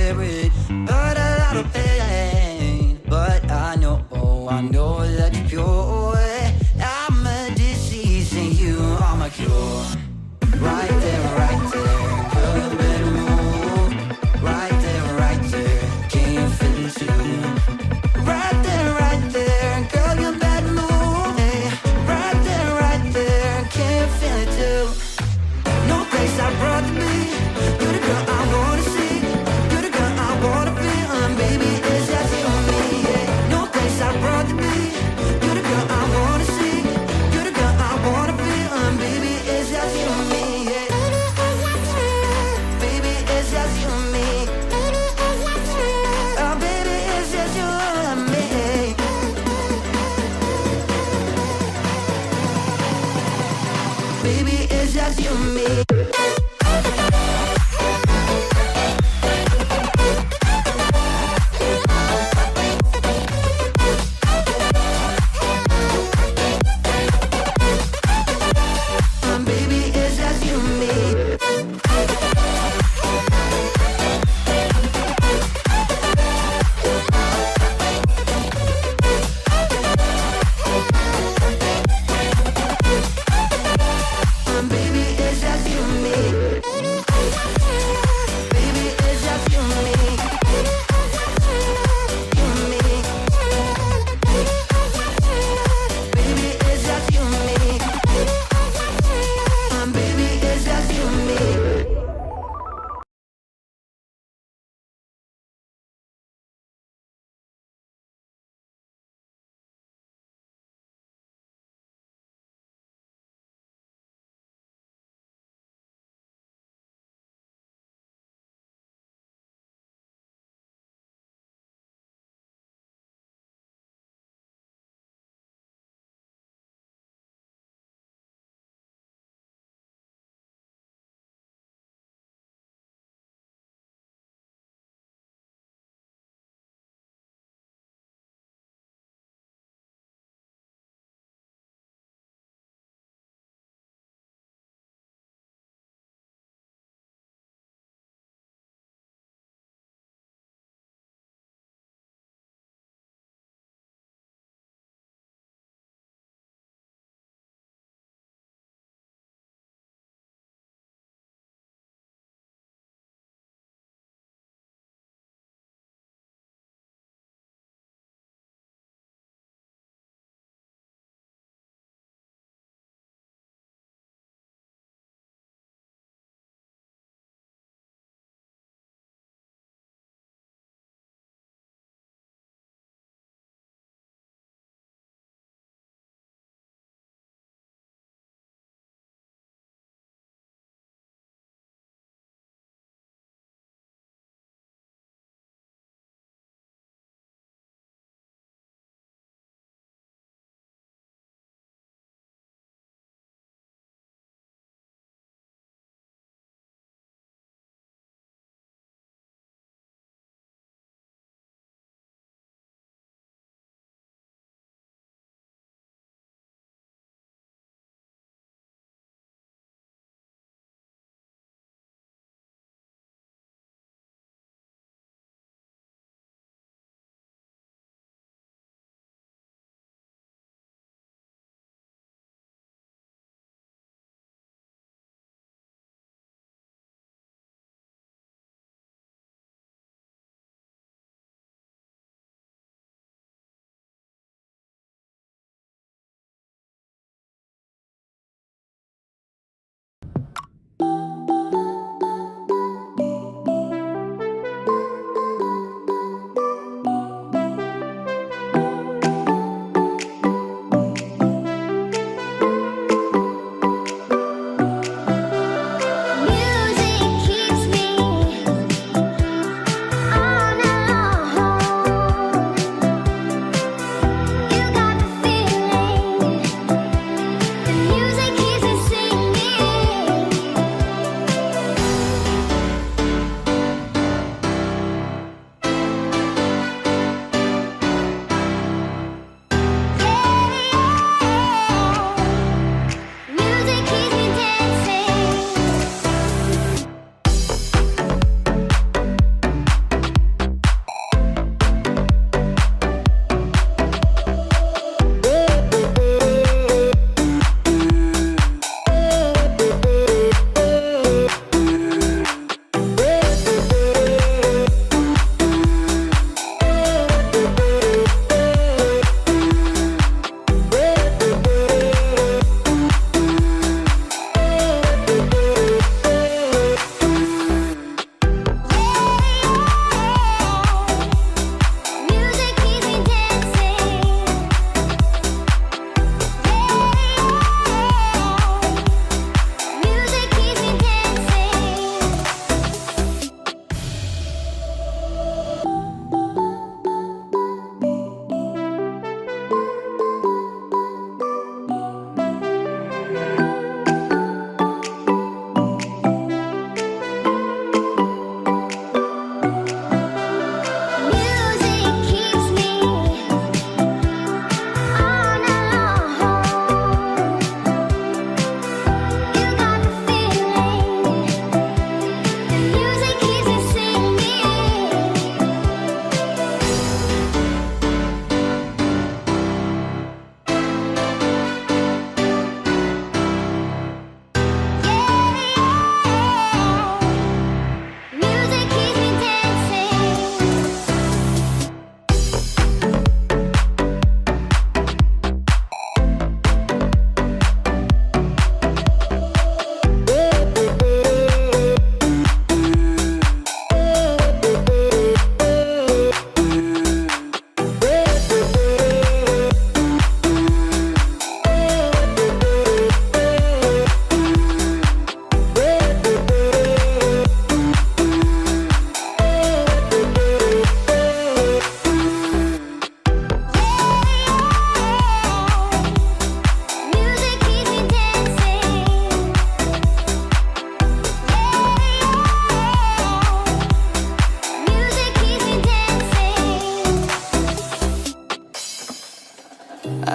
spirit, but a lot of pain. But I know that you're pure. I'm a disease and you are my cure. Right there, girl, you better move. Right there, can you feel it too? Right there, girl, you better move. Hey, right there, can you feel it too? No place I'd rather be. You're the girl I wanna see. You're the girl I wanna feel. And baby, it's just you and me. Yeah. No place I'd rather be. You're the girl I wanna see. You're the girl I wanna feel. And baby, it's just you and me. Yeah. Baby, it's just you and me. Oh, baby, it's just you and me. Baby, it's just you and me. Baby, it's just you.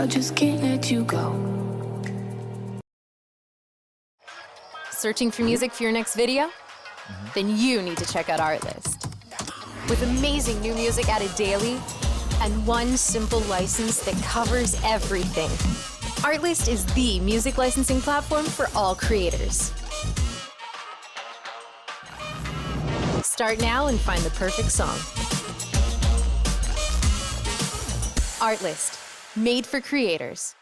I just can't let you go. Searching for music for your next video? Then you need to check out Artlist. With amazing new music added daily and one simple license that covers everything. Artlist is the music licensing platform for all creators. Start now and find the perfect song. Artlist, made for creators.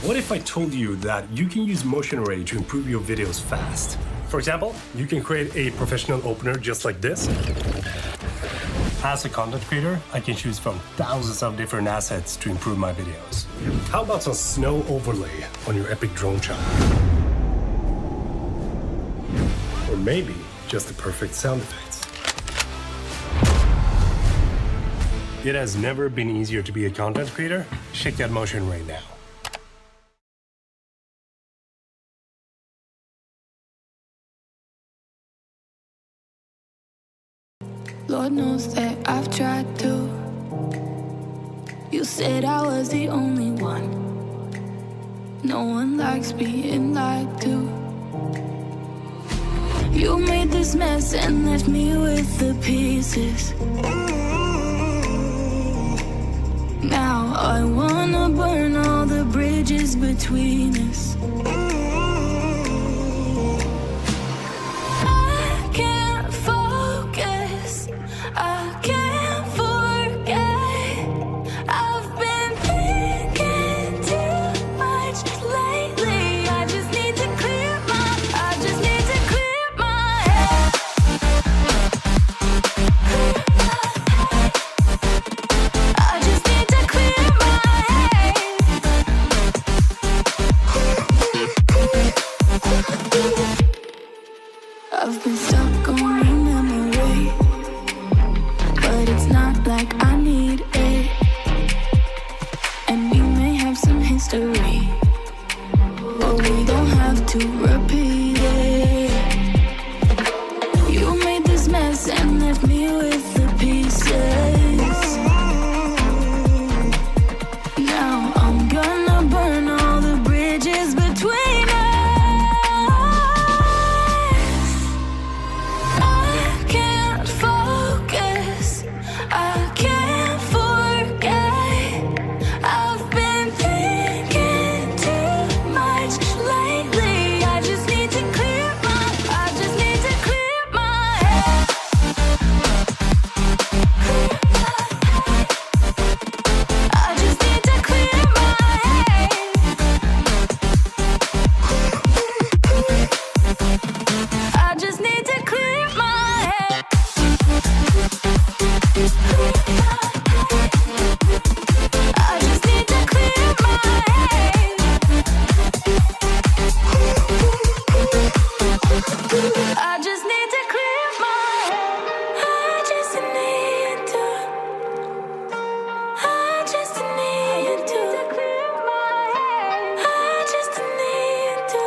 What if I told you that you can use motion array to improve your videos fast? For example, you can create a professional opener just like this. As a content creator, I can choose from thousands of different assets to improve my videos. How about some snow overlay on your epic drone shot? Or maybe just the perfect sound effects. It has never been easier to be a content creator. Check out motion array now. Lord knows that I've tried to. You said I was the only one. No one likes being lied to. You made this mess and left me with the pieces. Now I wanna burn all the bridges between us. I can't focus, I can't forget. I've been thinking too much lately. I just need to clear my head. I just need to clear my head. I've been stuck on your memory, but it's not like I need it. And we may have some history, but we don't have to repeat it. You made this mess and left me with the pieces. Now I'm gonna burn all the bridges between us. I can't focus, I can't forget. I've been thinking too much lately. I just need to clear my head. I just need to clear my head. I just need to clear my head. I just need to clear my head. I just need to clear my head. I just need to. I just need to clear my head. I just need to.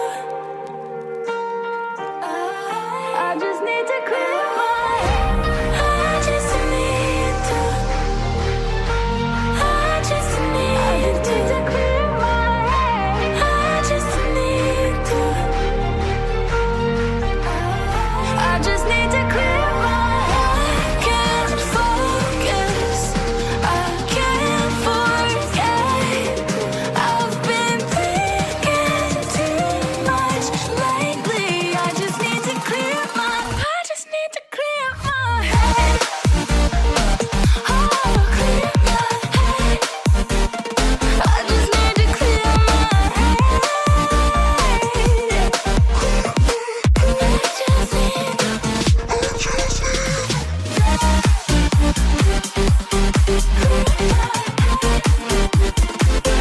I just need to clear my head. I just need to. I just need to clear my head. I just need to. I just need to clear my head. I can't focus, I can't forget. I've been thinking too much lately. I just need to clear my head. Oh, clear my head. I just need to clear my head.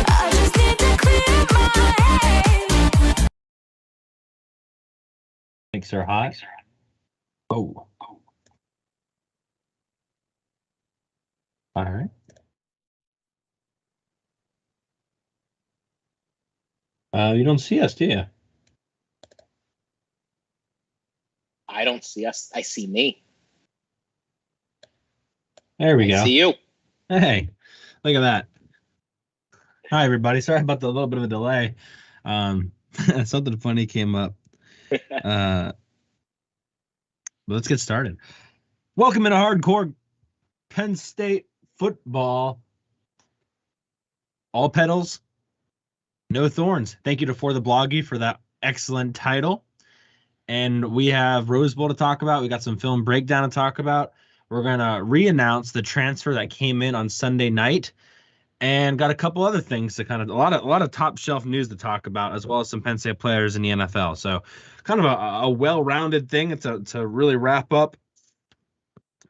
I just need to clear my head. Mics are hot. Oh. All right. You don't see us, do you? don't see us. I see me. There we I go. see you. Hey, look at that. Hi, everybody. Sorry about the little bit of a delay. Something funny came up. But let's get started. Welcome into hardcore Penn State football. All Petals, no Thorns. Thank you to For the Bloggy for that excellent title. And we have Rose Bowl to talk about. We got some film breakdown to talk about. We're going to re-announce the transfer that came in on Sunday night, and got a couple other things to kind of a lot of top shelf news to talk about, as well as some Penn State players in the NFL. So kind of a well-rounded thing to really wrap up.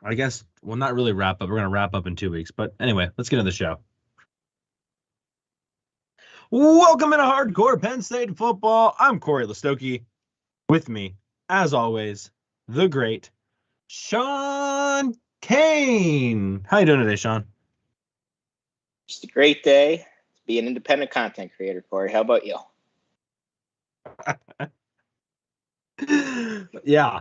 I guess, well, not really wrap up. We're going to wrap up in 2 weeks. But anyway, let's get into the show. Welcome into hardcore Penn State football. I'm Corey Listoki. With me, as always, the great Sean Kane. How you doing today, Sean? Just a great day to be an independent content creator, Corey. How about you? Yeah.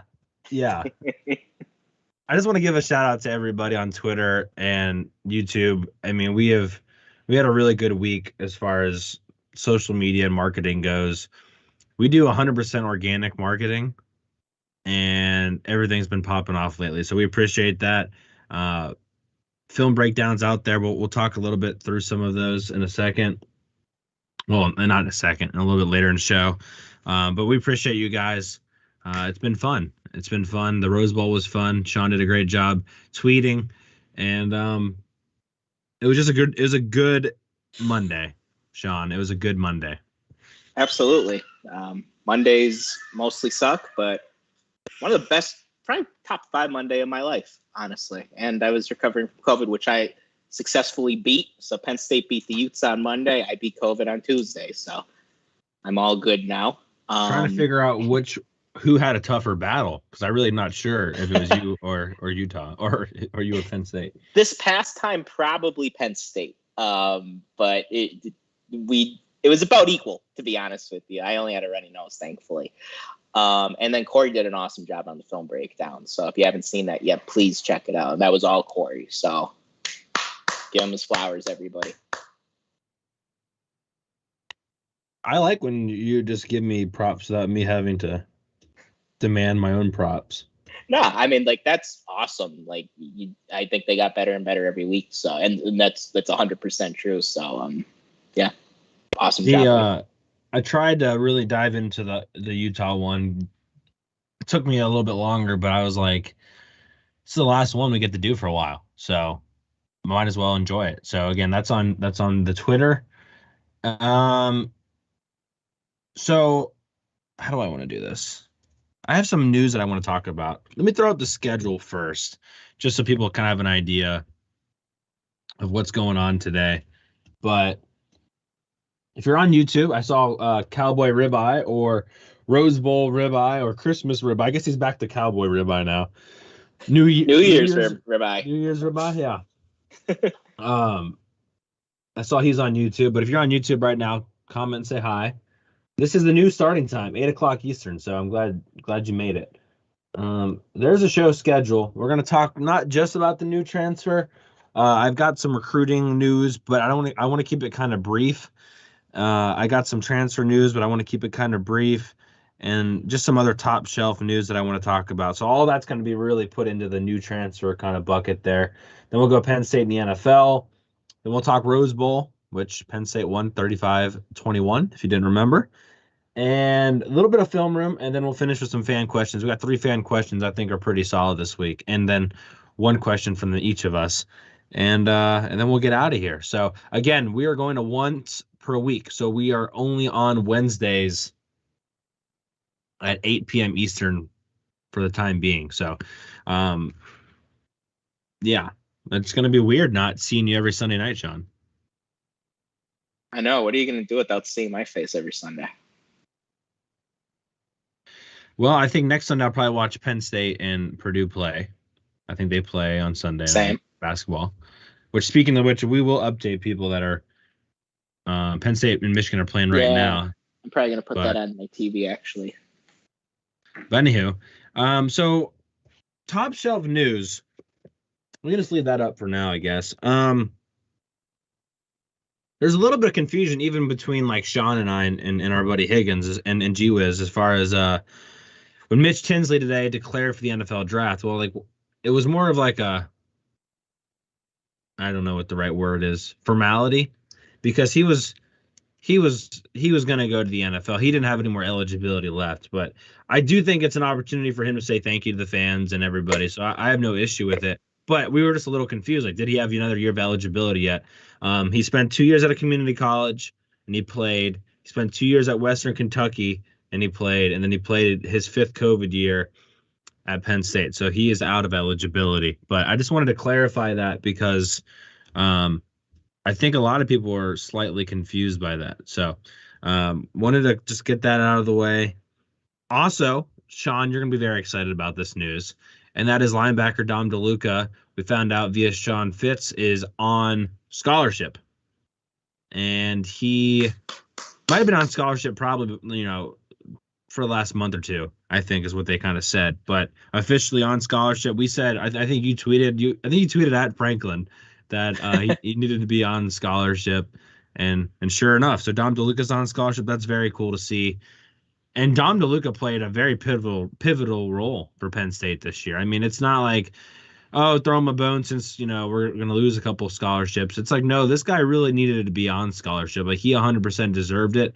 I just want to give a shout out to everybody on Twitter and YouTube. I mean, we had a really good week as far as social media and marketing goes. We do 100% organic marketing, and everything's been popping off lately. So we appreciate that. Film breakdowns out there. We'll talk a little bit through some of those in a second. Well, not in a second, a little bit later in the show. But we appreciate you guys. It's been fun. The Rose Bowl was fun. Sean did a great job tweeting, and it was a good Monday, Sean. It was a good Monday. Absolutely. Mondays mostly suck, but one of the best, probably top 5 Monday of my life, honestly. And I was recovering from COVID, which I successfully beat. So Penn State beat the Utes on Monday. I beat COVID on Tuesday. So I'm all good now. Trying to figure out who had a tougher battle, because I'm really not sure if it was you or Utah or you or Penn State. This past time, probably Penn State. But it was about equal, to be honest with you. I only had a runny nose, thankfully. And then Corey did an awesome job on the film breakdown. So if you haven't seen that yet, please check it out. That was all Corey. So give him his flowers, everybody. I like when you just give me props without me having to demand my own props. No, I mean, like, that's awesome. Like, I think they got better and better every week. So, and that's 100% true. So, yeah, awesome job. I tried to really dive into the Utah one. It took me a little bit longer, but I was like, it's the last one we get to do for a while, so might as well enjoy it. So again, that's on the Twitter. So how do I want to do this? I have some news that I want to talk about. Let me throw out the schedule first, just so people kind of have an idea of what's going on today. But if you're on YouTube, I saw Cowboy Ribeye or Rose Bowl Ribeye or Christmas Ribeye. I guess he's back to Cowboy Ribeye now. New Year's Ribeye. New Year's Ribeye, yeah. I saw he's on YouTube, but if you're on YouTube right now, comment and say hi. This is the new starting time, 8 o'clock Eastern, so I'm glad you made it. There's a show schedule. We're going to talk not just about the new transfer. I've got some recruiting news, but I want to keep it kind of brief. I got some transfer news, but I want to keep it kind of brief, and just some other top shelf news that I want to talk about. So all that's going to be really put into the new transfer kind of bucket there. Then we'll go Penn State in the NFL. Then we'll talk Rose Bowl, which Penn State won 35-21, if you didn't remember. And a little bit of film room, and then we'll finish with some fan questions. We got 3 fan questions I think are pretty solid this week, and then 1 question from each of us. And then we'll get out of here. So again, we are going to once per week. So we are only on Wednesdays at 8 p.m. Eastern for the time being. So, yeah, it's going to be weird not seeing you every Sunday night, Sean. I know. What are you going to do without seeing my face every Sunday? Well, I think next Sunday I'll probably watch Penn State and Purdue play. I think they play on Sunday night basketball. Which, speaking of which, we will update people that are Penn State and Michigan are playing right now. I'm probably going to put that on my TV, actually. But anywho, So top shelf news. We're gonna just leave that up for now, I guess. There's a little bit of confusion even between like Sean and I and our buddy Higgins and G-Wiz as far as when Mitch Tinsley today declared for the NFL draft. Well, like it was more of like a, I don't know what the right word is, formality, because he was going to go to the NFL. He didn't have any more eligibility left, but I do think it's an opportunity for him to say thank you to the fans and everybody. So I have no issue with it. But we were just a little confused. Like, did he have another year of eligibility yet? He spent 2 years at a community college and he played. He spent 2 years at Western Kentucky and he played. And then he played his 5th COVID year at Penn State. So he is out of eligibility. But I just wanted to clarify that because I think a lot of people are slightly confused by that. So wanted to just get that out of the way. Also, Sean, you're going to be very excited about this news, and that is linebacker Dom DeLuca. We found out via Sean Fitz is on scholarship, and he might have been on scholarship probably, for the last month or two, I think is what they kind of said, but officially on scholarship. We said, I think you tweeted at Franklin that he needed to be on scholarship, and sure enough, so Dom DeLuca's on scholarship. That's very cool to see. And Dom DeLuca played a very pivotal role for Penn State this year. I mean, it's not like, oh, throw him a bone since, we're going to lose a couple of scholarships. It's like, no, this guy really needed to be on scholarship. Like, he 100% deserved it.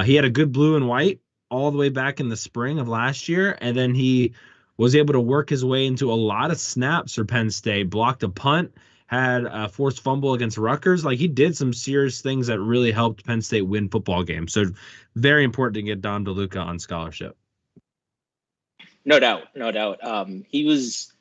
He had a good blue and white all the way back in the spring of last year, and then he was able to work his way into a lot of snaps for Penn State, blocked a punt, had a forced fumble against Rutgers. Like, he did some serious things that really helped Penn State win football games. So very important to get Dom DeLuca on scholarship. No doubt. He was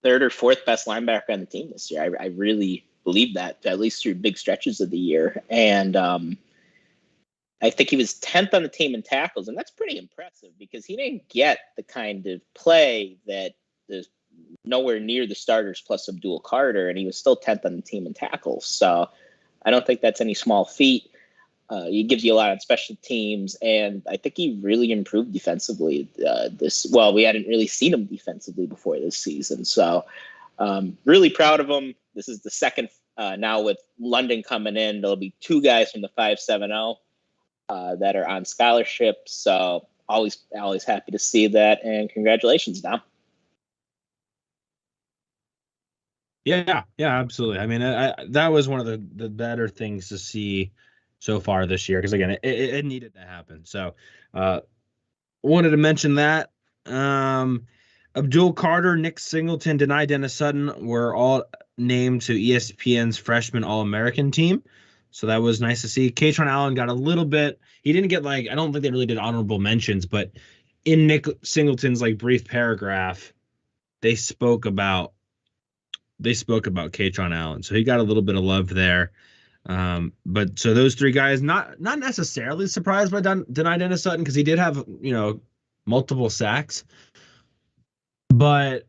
3rd or 4th best linebacker on the team this year. I really believe that, at least through big stretches of the year. And I think he was 10th on the team in tackles, and that's pretty impressive because he didn't get the kind of play that the nowhere near the starters plus Abdul Carter, and he was still 10th on the team in tackles. So I don't think that's any small feat. He gives you a lot on special teams, and I think he really improved defensively. We hadn't really seen him defensively before this season. So really proud of him. This is the second now with London coming in. There'll be 2 guys from the 570 that are on scholarship. So always happy to see that, and congratulations, Dom. Yeah, absolutely. I mean, that was one of the better things to see so far this year because, again, it needed to happen. So wanted to mention that. Abdul Carter, Nick Singleton, Denai Dennis Sutton were all named to ESPN's freshman All-American team. So that was nice to see. Katron Allen got a little bit. He didn't get, I don't think they really did honorable mentions, but in Nick Singleton's brief paragraph, they spoke about Katron Allen. So he got a little bit of love there. But so those 3 guys, not necessarily surprised by Denai Dennis Sutton because he did have, multiple sacks. But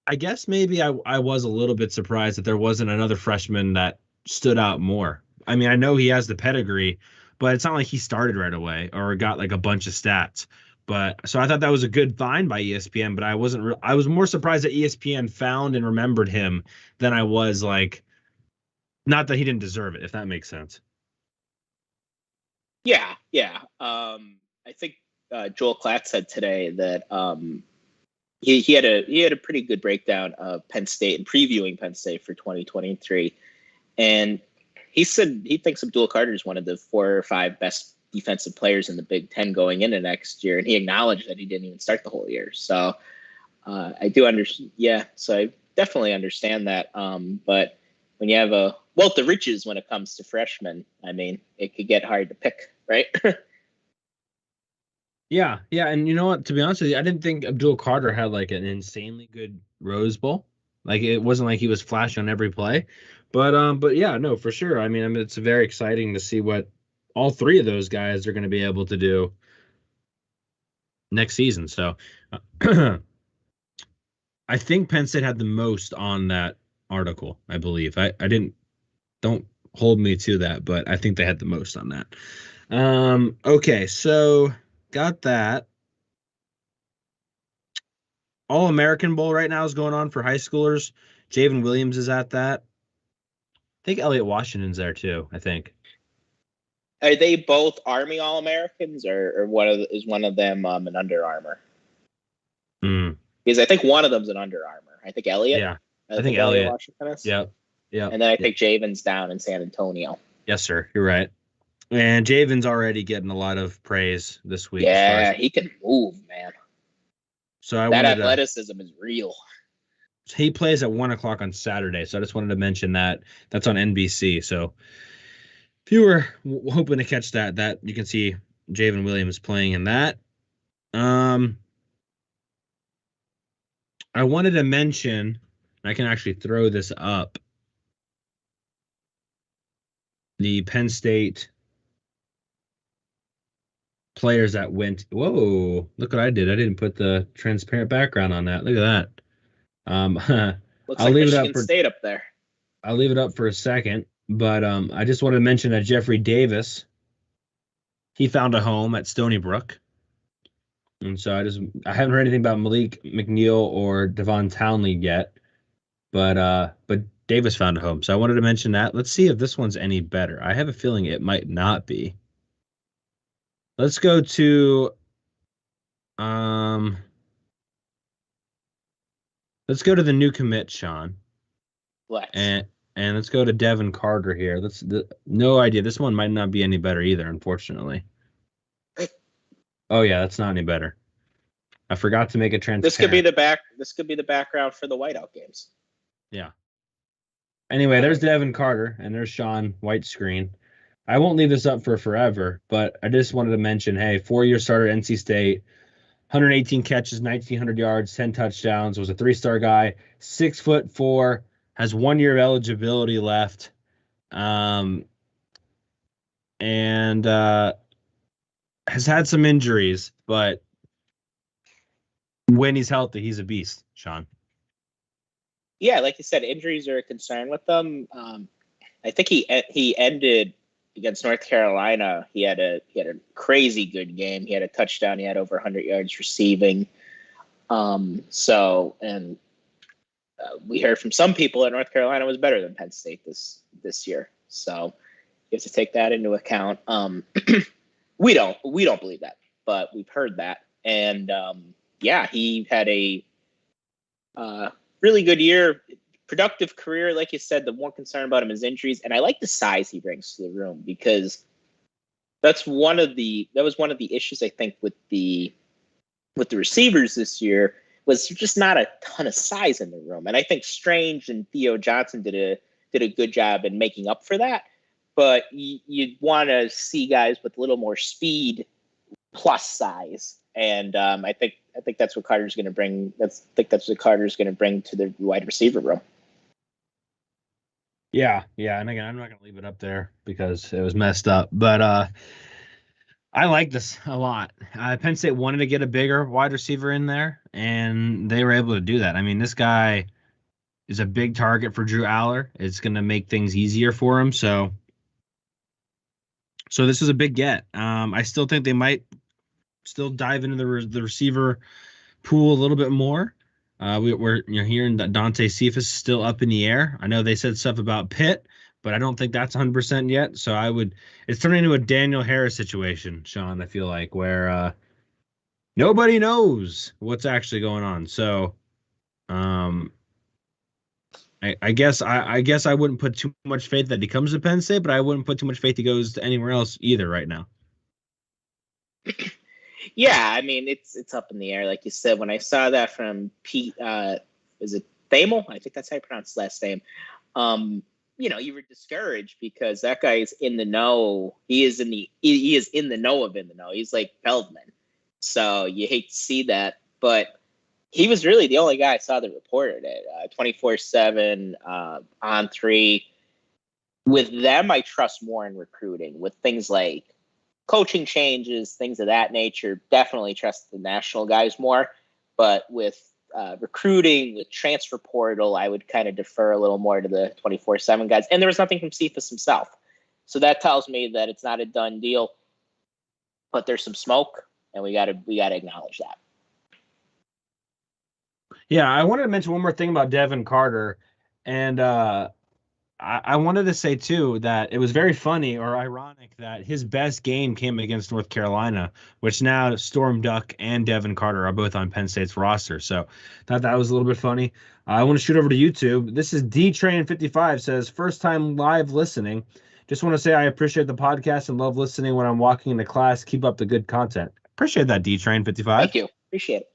I guess maybe I was a little bit surprised that there wasn't another freshman that stood out more. I mean, I know he has the pedigree, but it's not like he started right away or got a bunch of stats. But so I thought that was a good find by ESPN, but I was more surprised that ESPN found and remembered him than I was not that he didn't deserve it, if that makes sense. Yeah. I think Joel Klatt said today that he had a pretty good breakdown of Penn State and previewing Penn State for 2023, and he said he thinks Abdul Carter is one of the 4 or 5 best defensive players in the Big Ten going into next year, and he acknowledged that he didn't even start the whole year. So I do understand. Yeah, so I definitely understand that. But when you have a wealth of riches when it comes to freshmen, I mean, it could get hard to pick, right? Yeah, and you know what? To be honest with you, I didn't think Abdul Carter had an insanely good Rose Bowl. It wasn't like he was flashing on every play, but yeah, no, for sure. I mean, it's very exciting to see what all 3 of those guys are going to be able to do next season. So I think Penn State had the most on that article, I believe. Don't hold me to that, but I think they had the most on that. Okay, so got that. All-American Bowl right now is going on for high schoolers. Javen Williams is at that. I think Elliot Washington's there too, I think. Are they both Army All-Americans, or is one of them an Under Armour? Because I think one of them's an Under Armour. I think Elliot. Yeah, I think Elliot. Washington is. Yep. And then I think Javen's down in San Antonio. Yes, sir. You're right. And Javen's already getting a lot of praise this week. Yeah, he can move, man. So that athleticism is real. He plays at 1:00 on Saturday, so I just wanted to mention that. That's on NBC. So if you were hoping to catch that you can see Javen Williams playing in that. I wanted to mention, I can actually throw this up, the Penn State players that went. Whoa, look what I did. I didn't put the transparent background on that. Look at that. Looks like Michigan State up there. I'll leave it up for a second, but I just want to mention that Jeffrey Davis, he found a home at Stony Brook. And so I haven't heard anything about Malik McNeil or Devon Townley yet, but Davis found a home. So I wanted to mention that. Let's see if this one's any better. I have a feeling it might not be. Let's go to the new commit, Sean. Let's. And let's go to Devin Carter here. No idea. This one might not be any better either, unfortunately. Oh yeah, that's not any better. I forgot to make it transparent. This could be the background for the whiteout games. Yeah. Anyway, there's Devin Carter and there's Sean White screen. I won't leave this up for forever, but I just wanted to mention, hey, 4-year starter at NC State, 118 catches, 1,900 yards, 10 touchdowns, was a 3-star guy, 6'4", has 1 year of eligibility left, and has had some injuries, but when he's healthy, he's a beast, Sean. Yeah, like you said, injuries are a concern with them. I think he ended against North Carolina. He had a crazy good game. He had a touchdown. He had over 100 yards receiving. We heard from some people that North Carolina was better than Penn State this year. So you have to take that into account. We don't believe that, but we've heard that. And he had a really good year, productive career. Like you said, the one concern about him is injuries, and I like the size he brings to the room, because that was one of the issues I think with the receivers this year, was just not a ton of size in the room. And I think Strange and Theo Johnson did a good job in making up for that. But you'd want to see guys with a little more speed plus size. And I think that's what Carter's going to bring. That's what Carter's going to bring to the wide receiver room. Yeah. And again, I'm not going to leave it up there because it was messed up. But I like this a lot. Penn State wanted to get a bigger wide receiver in there, and they were able to do that. I mean, this guy is a big target for Drew Aller. It's going to make things easier for him. So this is a big get. I still think they might still dive into the receiver pool a little bit more. We're hearing that Dante Cephas is still up in the air. I know they said stuff about Pitt, but I don't think that's 100% yet. So it's turning into a Daniel Harris situation, Sean, I feel like, where nobody knows what's actually going on. So I guess I wouldn't put too much faith that he comes to Penn State, but I wouldn't put too much faith he goes to anywhere else either right now. Yeah, I mean, it's up in the air, like you said. When I saw that from Pete, is it Thamel? I think that's how you pronounce his last name. You were discouraged because that guy is in the know. He is in the know of in the know. He's like Feldman. So you hate to see that, but he was really the only guy I saw that reported it 24/7 on 3. With them, I trust more in recruiting. With things like coaching changes, things of that nature, definitely trust the national guys more. But with recruiting, with transfer portal, I would kind of defer a little more to the 24/7 guys. And there was nothing from Cephas himself. So that tells me that it's not a done deal, but there's some smoke, and we got to acknowledge that. Yeah, I wanted to mention one more thing about Devin Carter, and I wanted to say too that it was very funny or ironic that his best game came against North Carolina, which now Storm Duck and Devin Carter are both on Penn State's roster. So thought that was a little bit funny. I want to shoot over to YouTube. This is DTrain55 says, first time live listening. Just want to say I appreciate the podcast and love listening when I'm walking into class. Keep up the good content. Appreciate that, DTrain55. Thank you. Appreciate it.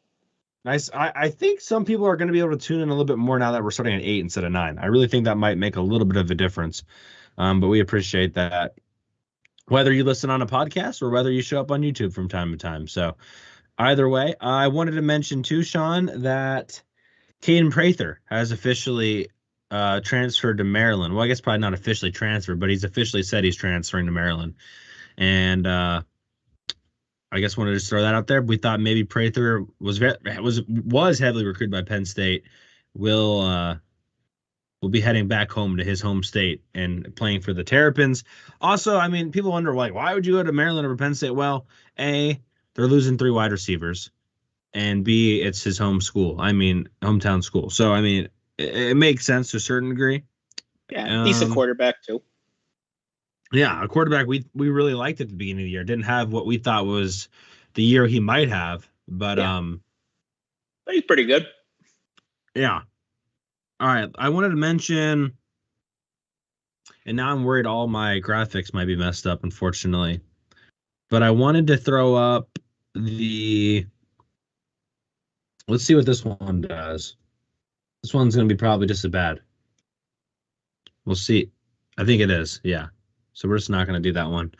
Nice. I think some people are going to be able to tune in a little bit more now that we're starting at 8 instead of 9. I really think that might make a little bit of a difference. But we appreciate that, whether you listen on a podcast or whether you show up on YouTube from time to time. So either way, I wanted to mention too, Sean, that Caden Prather has officially transferred to Maryland. Well, I guess probably not officially transferred, but he's officially said he's transferring to Maryland. And I guess wanted to just throw that out there. We thought maybe Prather was heavily recruited by Penn State. Will be heading back home to his home state and playing for the Terrapins. Also, I mean, people wonder like, why would you go to Maryland over Penn State? Well, A, they're losing 3 wide receivers, and B, it's his home school. I mean, hometown school. So I mean, it makes sense to a certain degree. Yeah, decent quarterback too. Yeah, a quarterback we really liked at the beginning of the year. Didn't have what we thought was the year he might have, but he's pretty good. Yeah. All right, I wanted to mention, and now I'm worried all my graphics might be messed up, unfortunately. But I wanted to throw up the. Let's see what this one does. This one's going to be probably just as bad. We'll see. I think it is. Yeah. So we're just not going to do that one.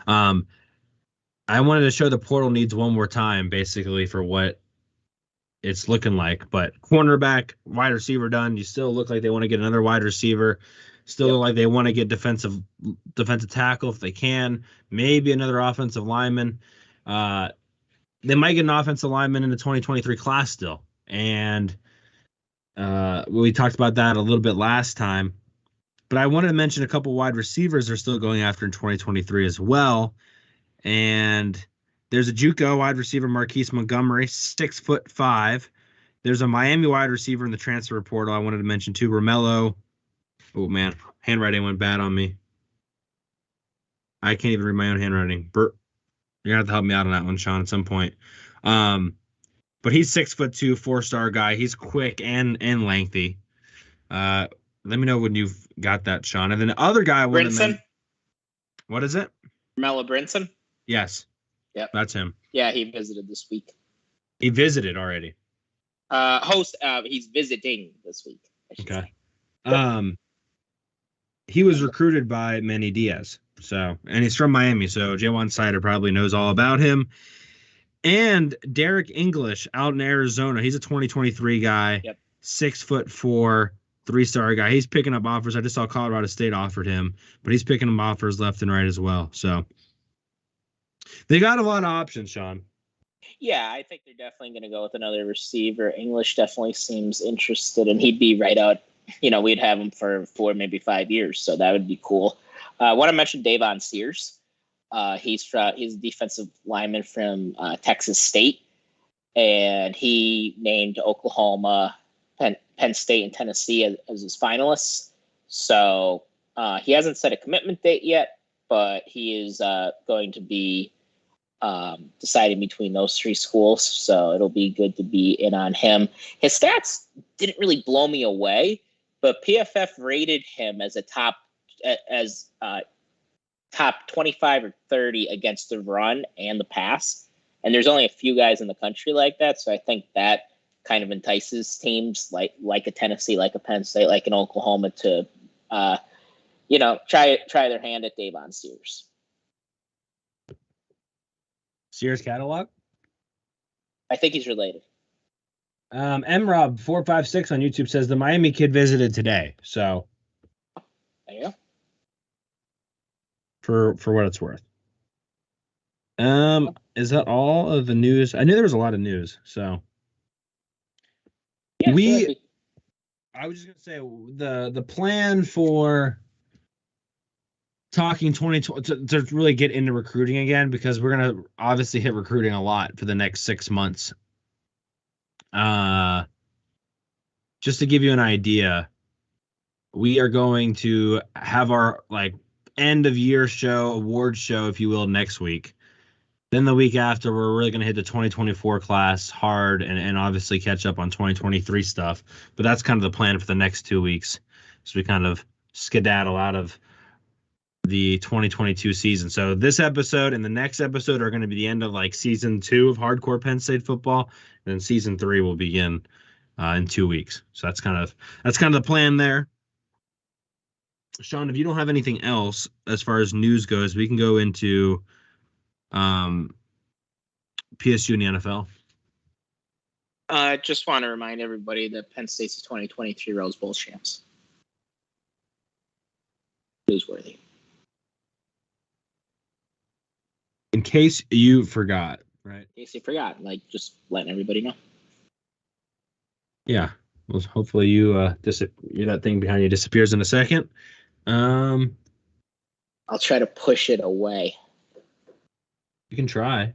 I wanted to show the portal needs one more time, basically, for what it's looking like. But cornerback, wide receiver done. You still look like they want to get another wide receiver. Still look like they want to get defensive tackle if they can. Maybe another offensive lineman. They might get an offensive lineman in the 2023 class still. And we talked about that a little bit last time. But I wanted to mention a couple wide receivers they're still going after in 2023 as well. And there's a JUCO wide receiver, Marquise Montgomery, 6'5". There's a Miami wide receiver in the transfer portal I wanted to mention too, Romello. Oh, man, handwriting went bad on me. I can't even read my own handwriting. You're going to have to help me out on that one, Sean, at some point. But he's 6'2", 4-star guy. He's quick and lengthy. Let me know when you've got that, Sean. And then the other guy. Brinson? What is it? Mela Brinson? Yes. Yep. That's him. Yeah, he visited this week. He visited already. He's visiting this week. Okay. He was recruited by Manny Diaz. And he's from Miami, so Jaywan Sider probably knows all about him. And Derek English out in Arizona. He's a 2023 guy. Yep. 6'4", 3-star guy. He's picking up offers. I just saw Colorado State offered him, but he's picking up offers left and right as well. So they got a lot of options, Sean. Yeah, I think they're definitely going to go with another receiver. English definitely seems interested, and he'd be right out. We'd have him for 4, maybe 5 years, so that would be cool. I want to mention Davon Sears. He's a defensive lineman from Texas State, and he named Oklahoma, Penn State, and Tennessee as his finalists. So he hasn't set a commitment date yet, but he is going to be deciding between those 3 schools. So it'll be good to be in on him. His stats didn't really blow me away, but PFF rated him as a top 25 or 30 against the run and the pass. And there's only a few guys in the country like that. So I think that kind of entices teams like a Tennessee, like a Penn State, like an Oklahoma to, try their hand at Davon Sears. Sears catalog? I think he's related. MRob456 on YouTube says the Miami kid visited today. So there you go. For what it's worth. Is that all of the news? I knew there was a lot of news. So yeah, I was just gonna say the plan for talking 2020 to really get into recruiting again, because we're gonna obviously hit recruiting a lot for the next 6 months. just to give you an idea, we are going to have our end of year show, award show, if you will, next week. Then the week after, we're really going to hit the 2024 class hard and obviously catch up on 2023 stuff. But that's kind of the plan for the next 2 weeks. So we kind of skedaddle out of the 2022 season. So this episode and the next episode are going to be the end of season 2 of Hardcore Penn State football. And then season 3 will begin in 2 weeks. So that's kind of the plan there. Sean, if you don't have anything else as far as news goes, we can go into PSU in the NFL. I just want to remind everybody that Penn State's the 2023 Rose Bowl champs. Newsworthy. In case you forgot, right? In case you forgot, just letting everybody know. Yeah. Well, hopefully that thing behind you disappears in a second. I'll try to push it away. You can try.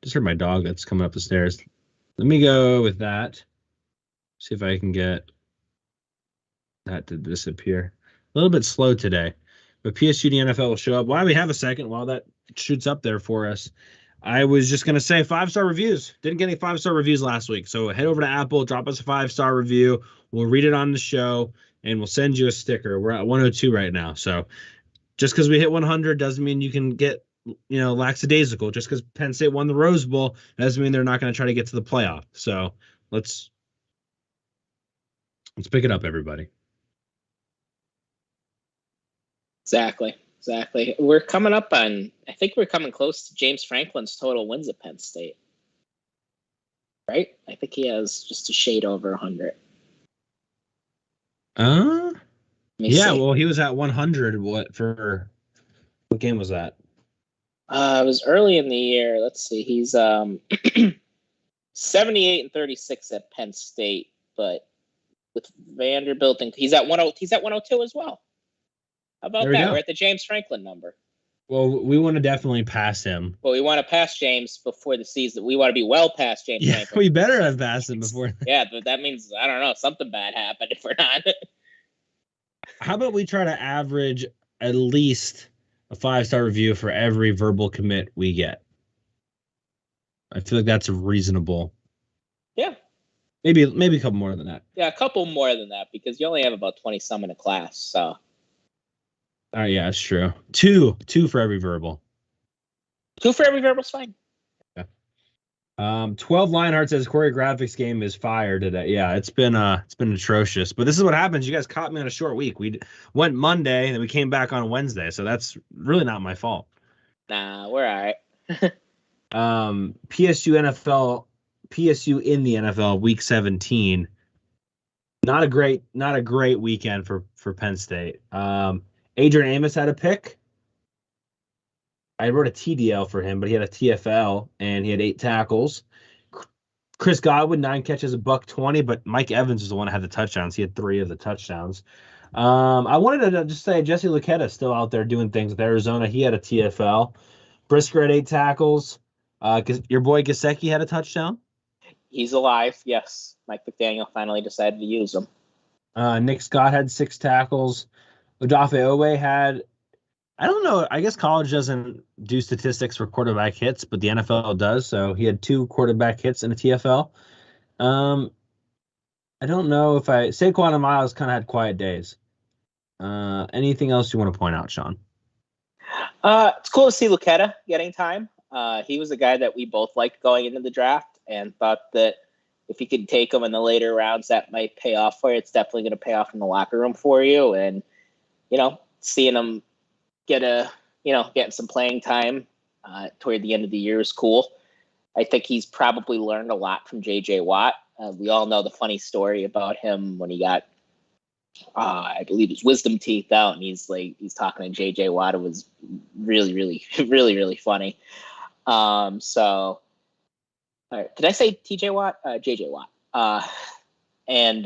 Just heard my dog that's coming up the stairs. Let me go with that. See if I can get that to disappear. A little bit slow today, but PSU the NFL will show up. While we have a second, while that shoots up there for us, I was just going to say 5-star reviews. Didn't get any 5-star reviews last week. So head over to Apple, drop us a 5-star review. We'll read it on the show and we'll send you a sticker. We're at 102 right now. So just because we hit 100 doesn't mean you can get, lackadaisical. Just because Penn State won the Rose Bowl doesn't mean they're not going to try to get to the playoff. So let's pick it up, everybody. Exactly. We're coming up on, I think we're coming close to James Franklin's total wins at Penn State. Right? I think he has just a shade over 100. Yeah, well, he was at 100. What game was that? It was early in the year. Let's see. He's 78-36 at Penn State, but with Vanderbilt, and he's at 102 as well. How about that? We're at the James Franklin number. Well, we want to definitely pass him. Well, we want to pass James before the season. We want to be well past James Franklin. We better have passed him before. Yeah, but that means, I don't know, something bad happened if we're not. How about we try to average at least a 5-star review for every verbal commit we get? I feel like that's reasonable. Yeah. Maybe a couple more than that. Yeah, a couple more than that because you only have about 20-some in a class, so. All right, yeah, that's true. Two for every verbal. 2 for every verbal's fine. Yeah. 12 Lionheart says choreographics game is fire today. Yeah, it's been atrocious. But this is what happens. You guys caught me on a short week. We went Monday and then we came back on Wednesday, so that's really not my fault. Nah, we're all right. PSU in the NFL week 17. Not a great weekend for Penn State. Adrian Amos had a pick. I wrote a TDL for him, but he had a TFL, and he had 8 tackles. Chris Godwin, 9 catches, $120, but Mike Evans is the one that had the touchdowns. He had 3 of the touchdowns. I wanted to just say Jesse Luketa is still out there doing things with Arizona. He had a TFL. Brisker had 8 tackles. Your boy Gesicki had a touchdown. He's alive, yes. Mike McDaniel finally decided to use him. Nick Scott had 6 tackles. Odafe Owe had, I don't know, I guess college doesn't do statistics for quarterback hits, but the NFL does, so he had 2 quarterback hits in a TFL. I don't know if Saquon and Miles kind of had quiet days. Anything else you want to point out, Sean? It's cool to see Luketa getting time. He was a guy that we both liked going into the draft and thought that if you could take him in the later rounds, that might pay off for you. It's definitely going to pay off in the locker room for you. And, seeing him getting some playing time toward the end of the year is cool. I think he's probably learned a lot from J.J. Watt. We all know the funny story about him when he got, I believe, his wisdom teeth out, and he's talking to J.J. Watt. It was really, really, really, really funny. All right, did I say T.J. Watt? J.J. Watt. And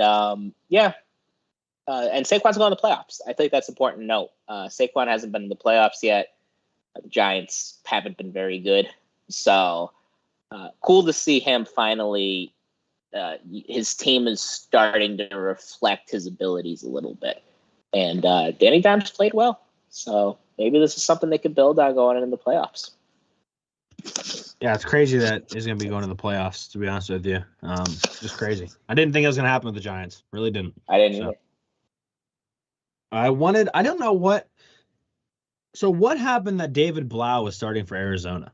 Saquon's going to the playoffs. I think that's important to note. Saquon hasn't been in the playoffs yet. The Giants haven't been very good. So cool to see him finally his team is starting to reflect his abilities a little bit. And Danny Dimes played well. So maybe this is something they could build on going into the playoffs. Yeah, it's crazy that he's going to be going to the playoffs, to be honest with you. Just crazy. I didn't think it was going to happen with the Giants. Really didn't. I didn't either. I don't know what. So what happened that David Blau was starting for Arizona?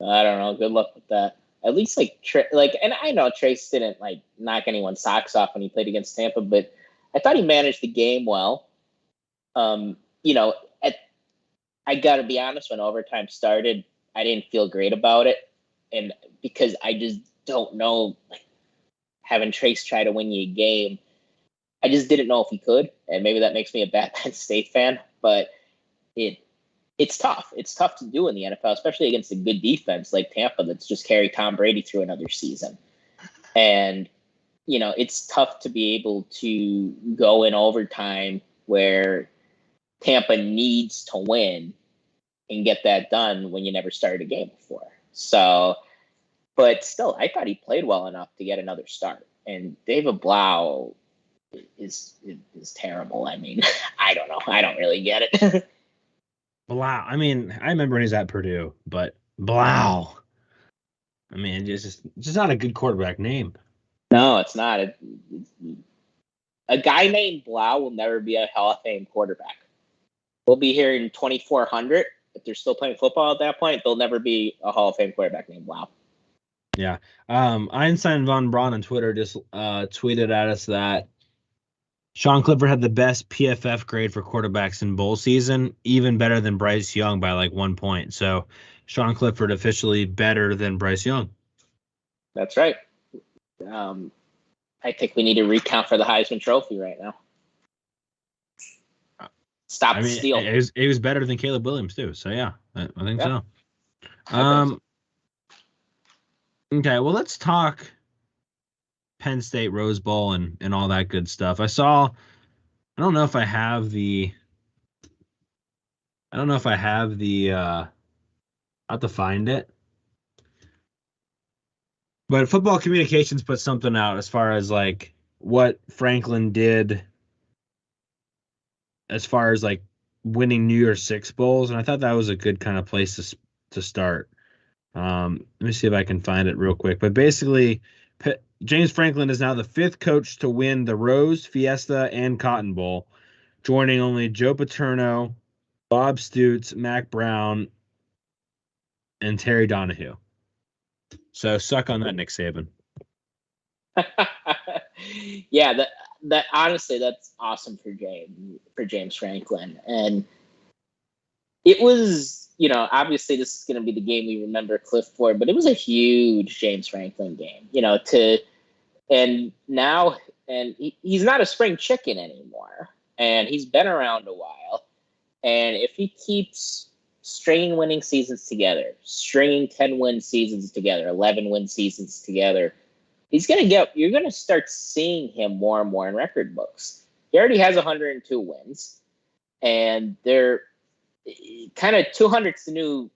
I don't know. Good luck with that. At least and I know Trace didn't knock anyone's socks off when he played against Tampa, but I thought he managed the game well. I got to be honest, when overtime started, I didn't feel great about it. And because I just don't know, having Trace try to win you a game, I just didn't know if he could. And maybe that makes me a bad Penn State fan, but it's tough. It's tough to do in the NFL, especially against a good defense like Tampa that's just carried Tom Brady through another season. And, it's tough to be able to go in overtime where Tampa needs to win and get that done when you never started a game before. So, but still, I thought he played well enough to get another start. And David Blau is terrible. I mean, I don't know. I don't really get it. Blau. I mean, I remember when he was at Purdue, but Blau. I mean, it's just not a good quarterback name. No, it's not. A guy named Blau will never be a Hall of Fame quarterback. We'll be here in 2400. If they're still playing football at that point, there'll never be a Hall of Fame quarterback named Blau. Yeah. Einstein von Braun on Twitter just tweeted at us that Sean Clifford had the best PFF grade for quarterbacks in bowl season, even better than Bryce Young by 1 point. So Sean Clifford officially better than Bryce Young. That's right. I think we need to recount for the Heisman Trophy right now. Stop the steal. It was better than Caleb Williams too. So yeah, I think so. Okay, well let's talk Penn State Rose Bowl and all that good stuff. I don't know if I have the I have to find it. But Football Communications put something out as far as what Franklin did as far as winning New Year's Six bowls, and I thought that was a good kind of place to start. Let me see if I can find it real quick. But basically, James Franklin is now the 5th coach to win the Rose, Fiesta, and Cotton Bowl, joining only Joe Paterno, Bob Stutz, Mac Brown, and Terry Donahue. So suck on that, Nick Saban. Yeah, that honestly, that's awesome for James Franklin. And it was, obviously this is going to be the game we remember Cliff for, but it was a huge James Franklin game, and he's not a spring chicken anymore, and he's been around a while. And if he keeps stringing winning seasons together, stringing 10-win seasons together, 11-win seasons together, you're going to start seeing him more and more in record books. He already has 102 wins, and they're kind of 200's the new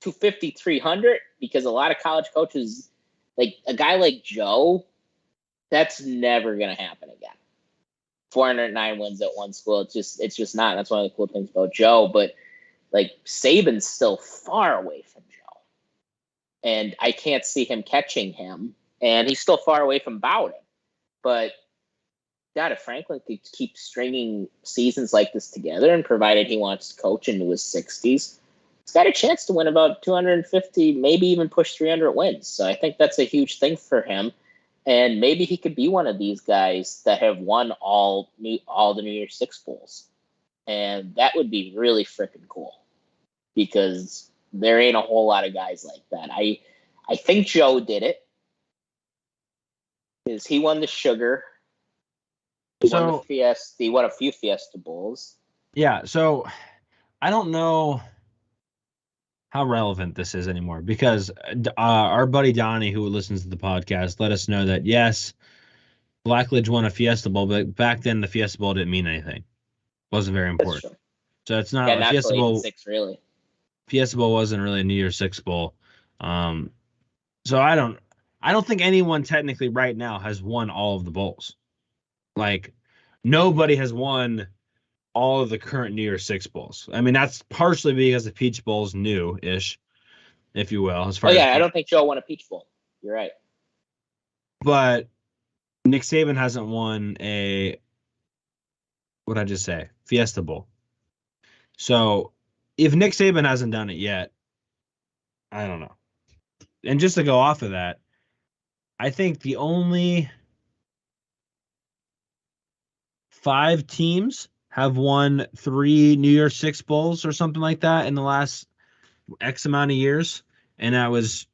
250, 300, because a lot of college coaches, like a guy like Joe, that's never going to happen again. 409 wins at one school. It's just not. That's one of the cool things about Joe. But Saban's still far away from Joe, and I can't see him catching him. And he's still far away from Bowden. But God, if Franklin could keep stringing seasons like this together, and provided he wants to coach into his 60s, he's got a chance to win about 250, maybe even push 300 wins. So I think that's a huge thing for him. And maybe he could be one of these guys that have won all the New Year's Six bowls. And that would be really freaking cool, because there ain't a whole lot of guys like that. I think Joe did it, because he won the Sugar. He won the Fiesta. He won a few Fiesta Bowls. Yeah, so I don't know how relevant this is anymore, because our buddy Donnie, who listens to the podcast, let us know that, yes, Blackledge won a Fiesta Bowl, but back then the Fiesta Bowl didn't mean anything. It wasn't very important. So it's not a Fiesta Bowl. Fiesta Bowl wasn't really a New Year's Six bowl. So I I don't think anyone technically right now has won all of the bowls. Like, nobody has won all of the current New Year's Six bowls. I mean, that's partially because the Peach Bowl's new-ish, if you will. As far as I don't think Joe won a Peach Bowl. You're right. But Nick Saban hasn't won a, what did I just say? Fiesta Bowl. So if Nick Saban hasn't done it yet, I don't know. And just to go off of that, I think the only 5 teams have won 3 New Year's Six Bowls or something like that in the last X amount of years. And that was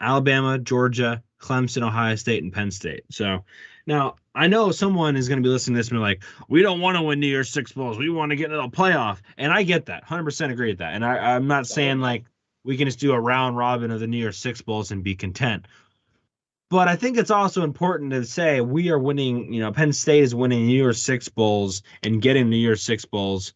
Alabama, Georgia, Clemson, Ohio State, and Penn State. So now I know someone is going to be listening to this and be like, we don't want to win New Year's Six Bowls. We want to get into the playoff. And I get that. 100% agree with that. And I'm not saying like we can just do a round robin of the New Year's Six Bowls and be content. But I think it's also important to say we are winning, Penn State is winning New Year's Six Bowls and getting New Year's Six Bowls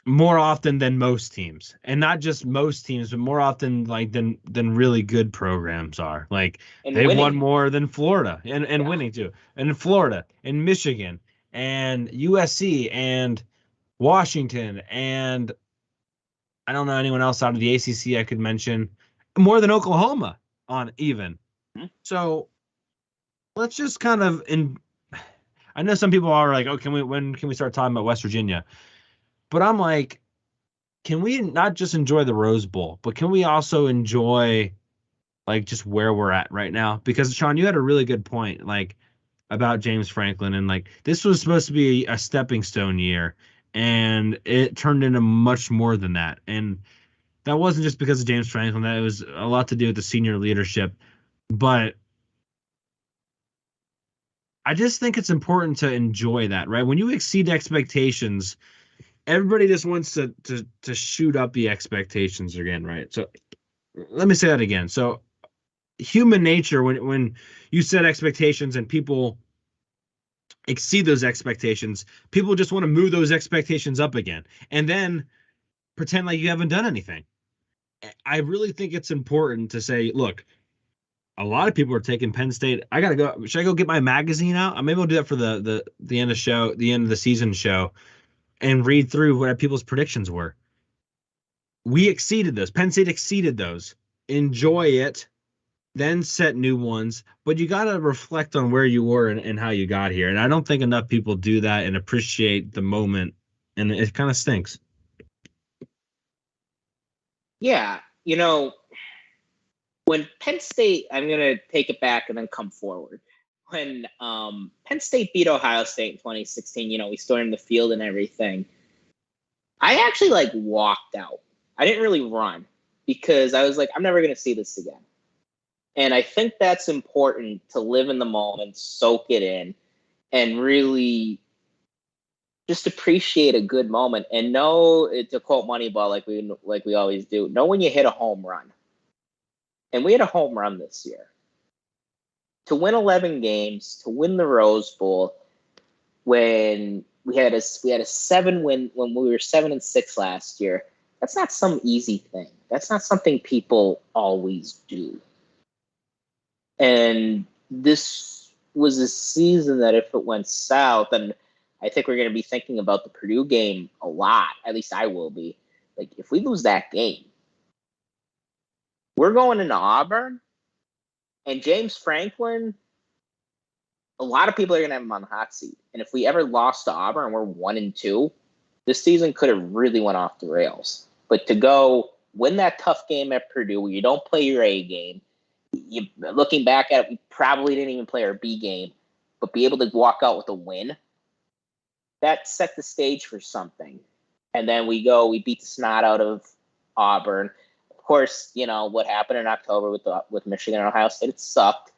more often than most teams. And not just most teams, but more often than really good programs are. Like they've won more than Florida and winning too. And Florida and Michigan and USC and Washington and I don't know anyone else out of the ACC I could mention. More than Oklahoma on even. So let's just kind of I know some people are like, oh, when can we start talking about West Virginia? But I'm like, can we not just enjoy the Rose Bowl, but can we also enjoy like just where we're at right now? Because Sean, you had a really good point, like about James Franklin, and like this was supposed to be a stepping stone year, and it turned into much more than that. And that wasn't just because of James Franklin. That it was a lot to do with the senior leadership. But I just think it's important to enjoy that, right? When you exceed expectations, everybody just wants to shoot up the expectations again, right? So let me say that again. So human nature, when you set expectations and people exceed those expectations, people just want to move those expectations up again and then pretend like you haven't done anything. I really think it's important to say, look, a lot of people are taking Penn State. I gotta go. Should I go get my magazine out? Maybe I'll do that for the end of the season show, and read through what people's predictions were. We exceeded those. Penn State exceeded those. Enjoy it, then set new ones. But you gotta reflect on where you were and how you got here. And I don't think enough people do that and appreciate the moment. And it kind of stinks. Yeah, when Penn State, I'm going to take it back and then come forward. When Penn State beat Ohio State in 2016, we stormed the field and everything. I actually walked out. I didn't really run because I was like, I'm never going to see this again. And I think that's important to live in the moment, soak it in, and really just appreciate a good moment and know, to quote Moneyball like we always do, know when you hit a home run. And we had a home run this year. To win 11 games, to win the Rose Bowl, when we had a 7-win, when we were 7-6 last year, that's not some easy thing. That's not something people always do. And this was a season that if it went south, and I think we're going to be thinking about the Purdue game a lot, at least I will be. Like, if we lose that game, we're going into Auburn, and James Franklin, a lot of people are going to have him on the hot seat. And if we ever lost to Auburn and we're 1-2, this season could have really went off the rails. But to go win that tough game at Purdue where you don't play your A game, looking back at it, we probably didn't even play our B game, but be able to walk out with a win, that set the stage for something. And then we beat the snot out of Auburn. Of course, what happened in October with Michigan and Ohio State, it sucked.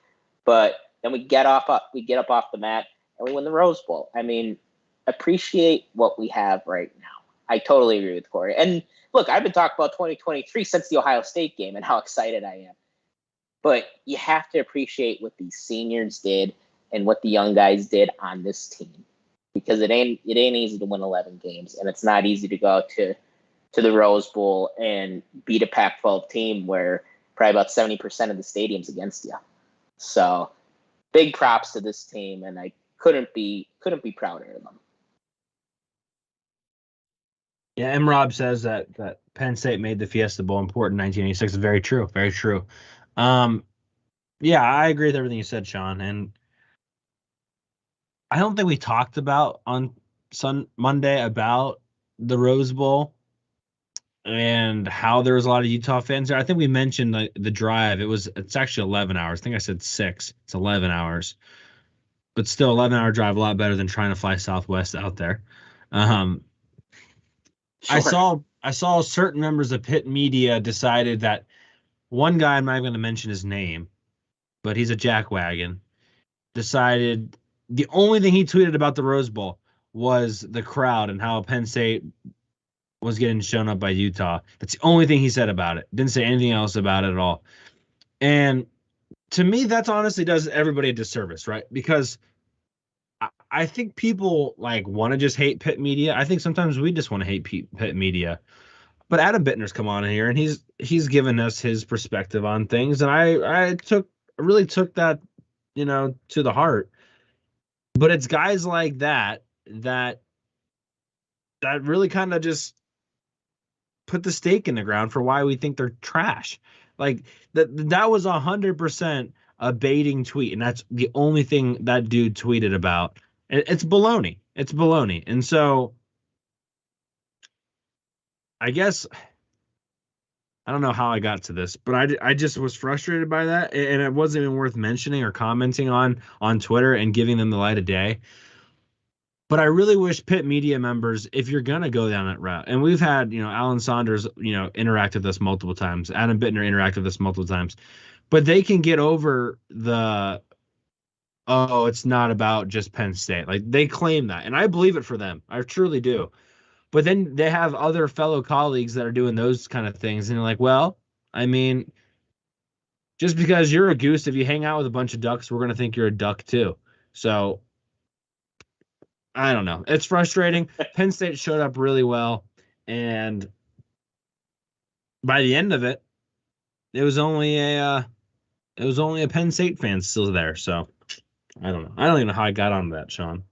But then we get up off the mat and we win the Rose Bowl. I mean, appreciate what we have right now. I totally agree with Corey. And look, I've been talking about 2023 since the Ohio State game and how excited I am. But you have to appreciate what these seniors did and what the young guys did on this team, because it ain't easy to win 11 games, and it's not easy to go to the Rose Bowl and beat a Pac-12 team where probably about 70% of the stadium's against you. So big props to this team, and I couldn't be prouder of them. Yeah, M. Rob says that Penn State made the Fiesta Bowl important in 1986. It's very true. Very true. Yeah, I agree with everything you said, Sean. And I don't think we talked about on Monday about the Rose Bowl and how there was a lot of Utah fans there. I think we mentioned the drive. It's actually 11 hours. I think I said 6. It's 11 hours. But still, 11-hour drive, a lot better than trying to fly Southwest out there. Sure. I saw certain members of Pitt Media decided that one guy, I'm not even going to mention his name, but he's a jackwagon, decided the only thing he tweeted about the Rose Bowl was the crowd and how Penn State was getting shown up by Utah. That's the only thing he said about it. Didn't say anything else about it at all. And to me, that's honestly does everybody a disservice, right? Because I think people want to just hate Pitt Media. I think sometimes we just want to hate Pitt Media. But Adam Bittner's come on in here and he's given us his perspective on things, and I really took that, to the heart. But it's guys like that really kind of just put the stake in the ground for why we think they're trash. Like that was 100% a baiting tweet, and that's the only thing that dude tweeted about. It's baloney. It's baloney. And so I guess I don't know how I got to this, but I just was frustrated by that, and it wasn't even worth mentioning or commenting on Twitter and giving them the light of day. But I really wish Pitt Media members, if you're going to go down that route, and we've had, Alan Saunders, interact with us multiple times, Adam Bittner interact with us multiple times, but they can get over it's not about just Penn State. Like, they claim that, and I believe it for them. I truly do. But then they have other fellow colleagues that are doing those kind of things, and you're like, well, I mean, just because you're a goose, if you hang out with a bunch of ducks, we're going to think you're a duck too. So I don't know. It's frustrating. Penn State showed up really well, and by the end of it, it was only a Penn State fan still there. So I don't know. I don't even know how I got on that, Sean.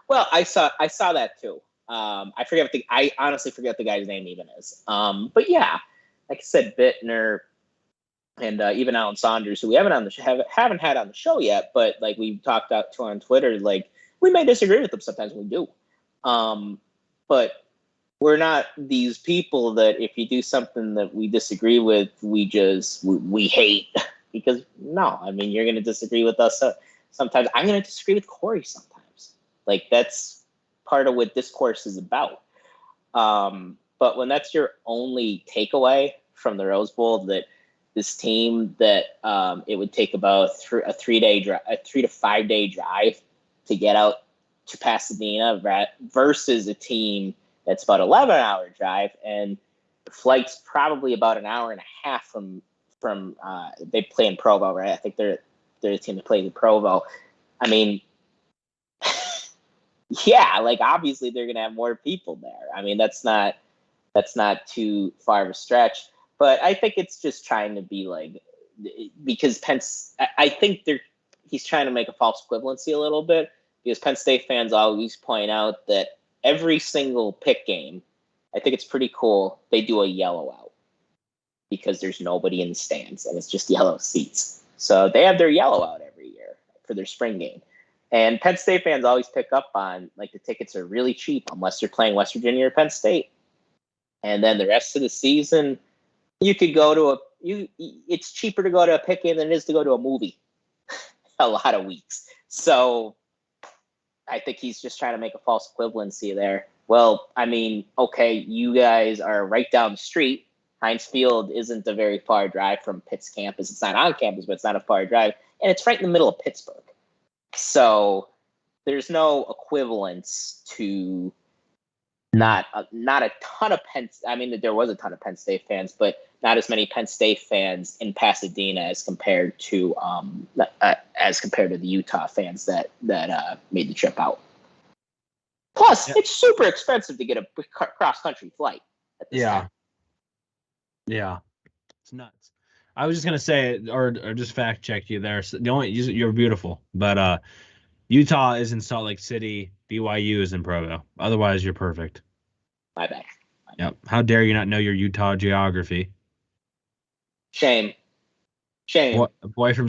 Well, I saw that too. I honestly forget the guy's name even is. But yeah, like I said, Bittner and even Alan Saunders, who we haven't haven't had on the show yet, but like we talked out to on Twitter, like we may disagree with them sometimes. We do, but we're not these people that if you do something that we disagree with, we hate. Because no, I mean, you're going to disagree with us sometimes. I'm going to disagree with Corey sometimes. Like, that's part of what discourse is about. But when that's your only takeaway from the Rose Bowl, that this team that it would take about a 3 to 5 day drive to get out to Pasadena versus a team that's about 11-hour drive, and the flight's probably about an hour and a half from they play in Provo, right? I think they're the team that plays in Provo. I mean, yeah, like obviously they're gonna have more people there. I mean, that's not too far of a stretch. But I think it's just trying to be like, because I think he's trying to make a false equivalency a little bit, because Penn State fans always point out that every single pick game, I think it's pretty cool, they do a yellow out because there's nobody in the stands and it's just yellow seats. So they have their yellow out every year for their spring game. And Penn State fans always pick up on, like, the tickets are really cheap unless you're playing West Virginia or Penn State. And then the rest of the season, you could go to it's cheaper to go to a pick game than it is to go to a movie a lot of weeks. So I think he's just trying to make a false equivalency there. Well, I mean, okay, you guys are right down the street. Heinz Field isn't a very far drive from Pitt's campus. It's not on campus, but it's not a far drive. And it's right in the middle of Pittsburgh. So there's no equivalence to not a ton of there was a ton of Penn State fans, but not as many Penn State fans in Pasadena as compared to the Utah fans that made the trip out. Plus, It's super expensive to get a cross country flight at this time. Yeah. It's nuts. I was just gonna say, or just fact check you there. So you're beautiful, but Utah is in Salt Lake City. BYU is in Provo. Otherwise, you're perfect. My bad. Yep. How dare you not know your Utah geography? Shame. Boy from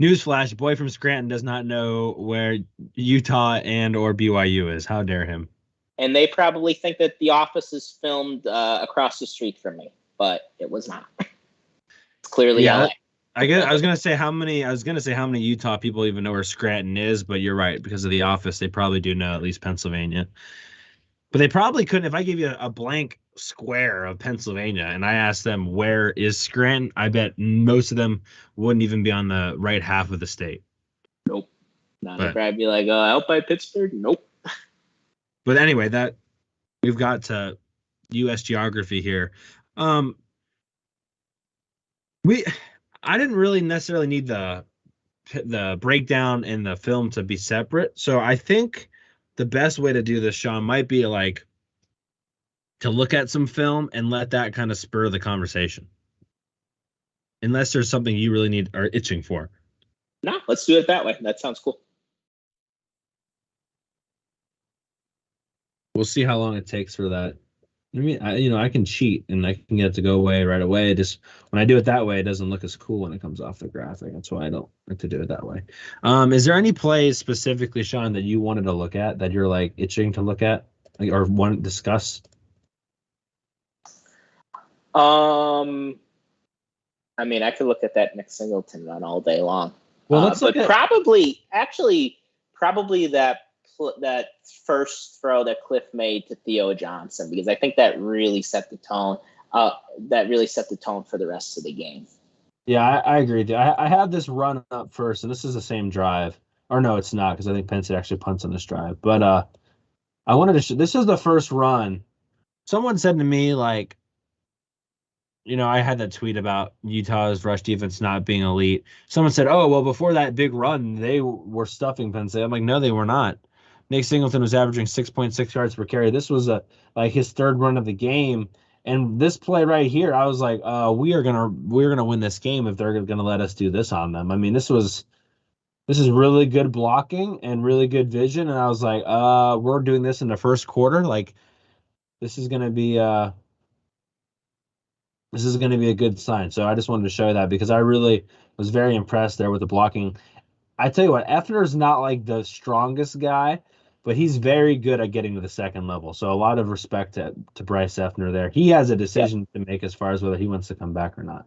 Newsflash: boy from Scranton does not know where Utah and or BYU is. How dare him? And they probably think that The Office is filmed across the street from me, but it was not. It's clearly LA. I was gonna say how many Utah people even know where Scranton is, but you're right, because of The Office, they probably do know at least Pennsylvania. But they probably couldn't. If I gave you a blank square of Pennsylvania and I asked them where is Scranton, I bet most of them wouldn't even be on the right half of the state. Nope. They'd probably be like, out by Pittsburgh? Nope. But anyway, that we've got to U.S. geography here. I didn't really necessarily need the breakdown and the film to be separate. So I think the best way to do this, Sean, might be like to look at some film and let that kind of spur the conversation. Unless there's something you really are itching for. No, let's do it that way. That sounds cool. We'll see how long it takes for that. I mean, I can cheat and I can get it to go away right away. Just when I do it that way, it doesn't look as cool when it comes off the graphic. That's why I don't like to do it that way. Is there any plays specifically, Sean, that you wanted to look at that you're like itching to look at or want to discuss? I mean, I could look at that Nick Singleton run all day long. Well, let's look at probably that first throw that Cliff made to Theo Johnson, because I think that really set the tone. That really set the tone for the rest of the game. Yeah, I agree with you. I have this run up first, and this is the same drive. Or no, it's not, because I think Penn State actually punts on this drive. But I wanted to this is the first run. Someone said to me, like, I had that tweet about Utah's rush defense not being elite. Someone said, oh, well, before that big run, they were stuffing Penn State. I'm like, no, they were not. Nick Singleton was averaging 6.6 yards per carry. This was like his third run of the game. And this play right here, I was like, we're gonna win this game if they're gonna let us do this on them. I mean, this is really good blocking and really good vision. And I was like, we're doing this in the first quarter. Like, this is gonna be a good sign. So I just wanted to show that because I really was very impressed there with the blocking. I tell you what, Effner's not like the strongest guy, but he's very good at getting to the second level. So a lot of respect to Bryce Effner there. He has a decision to make as far as whether he wants to come back or not.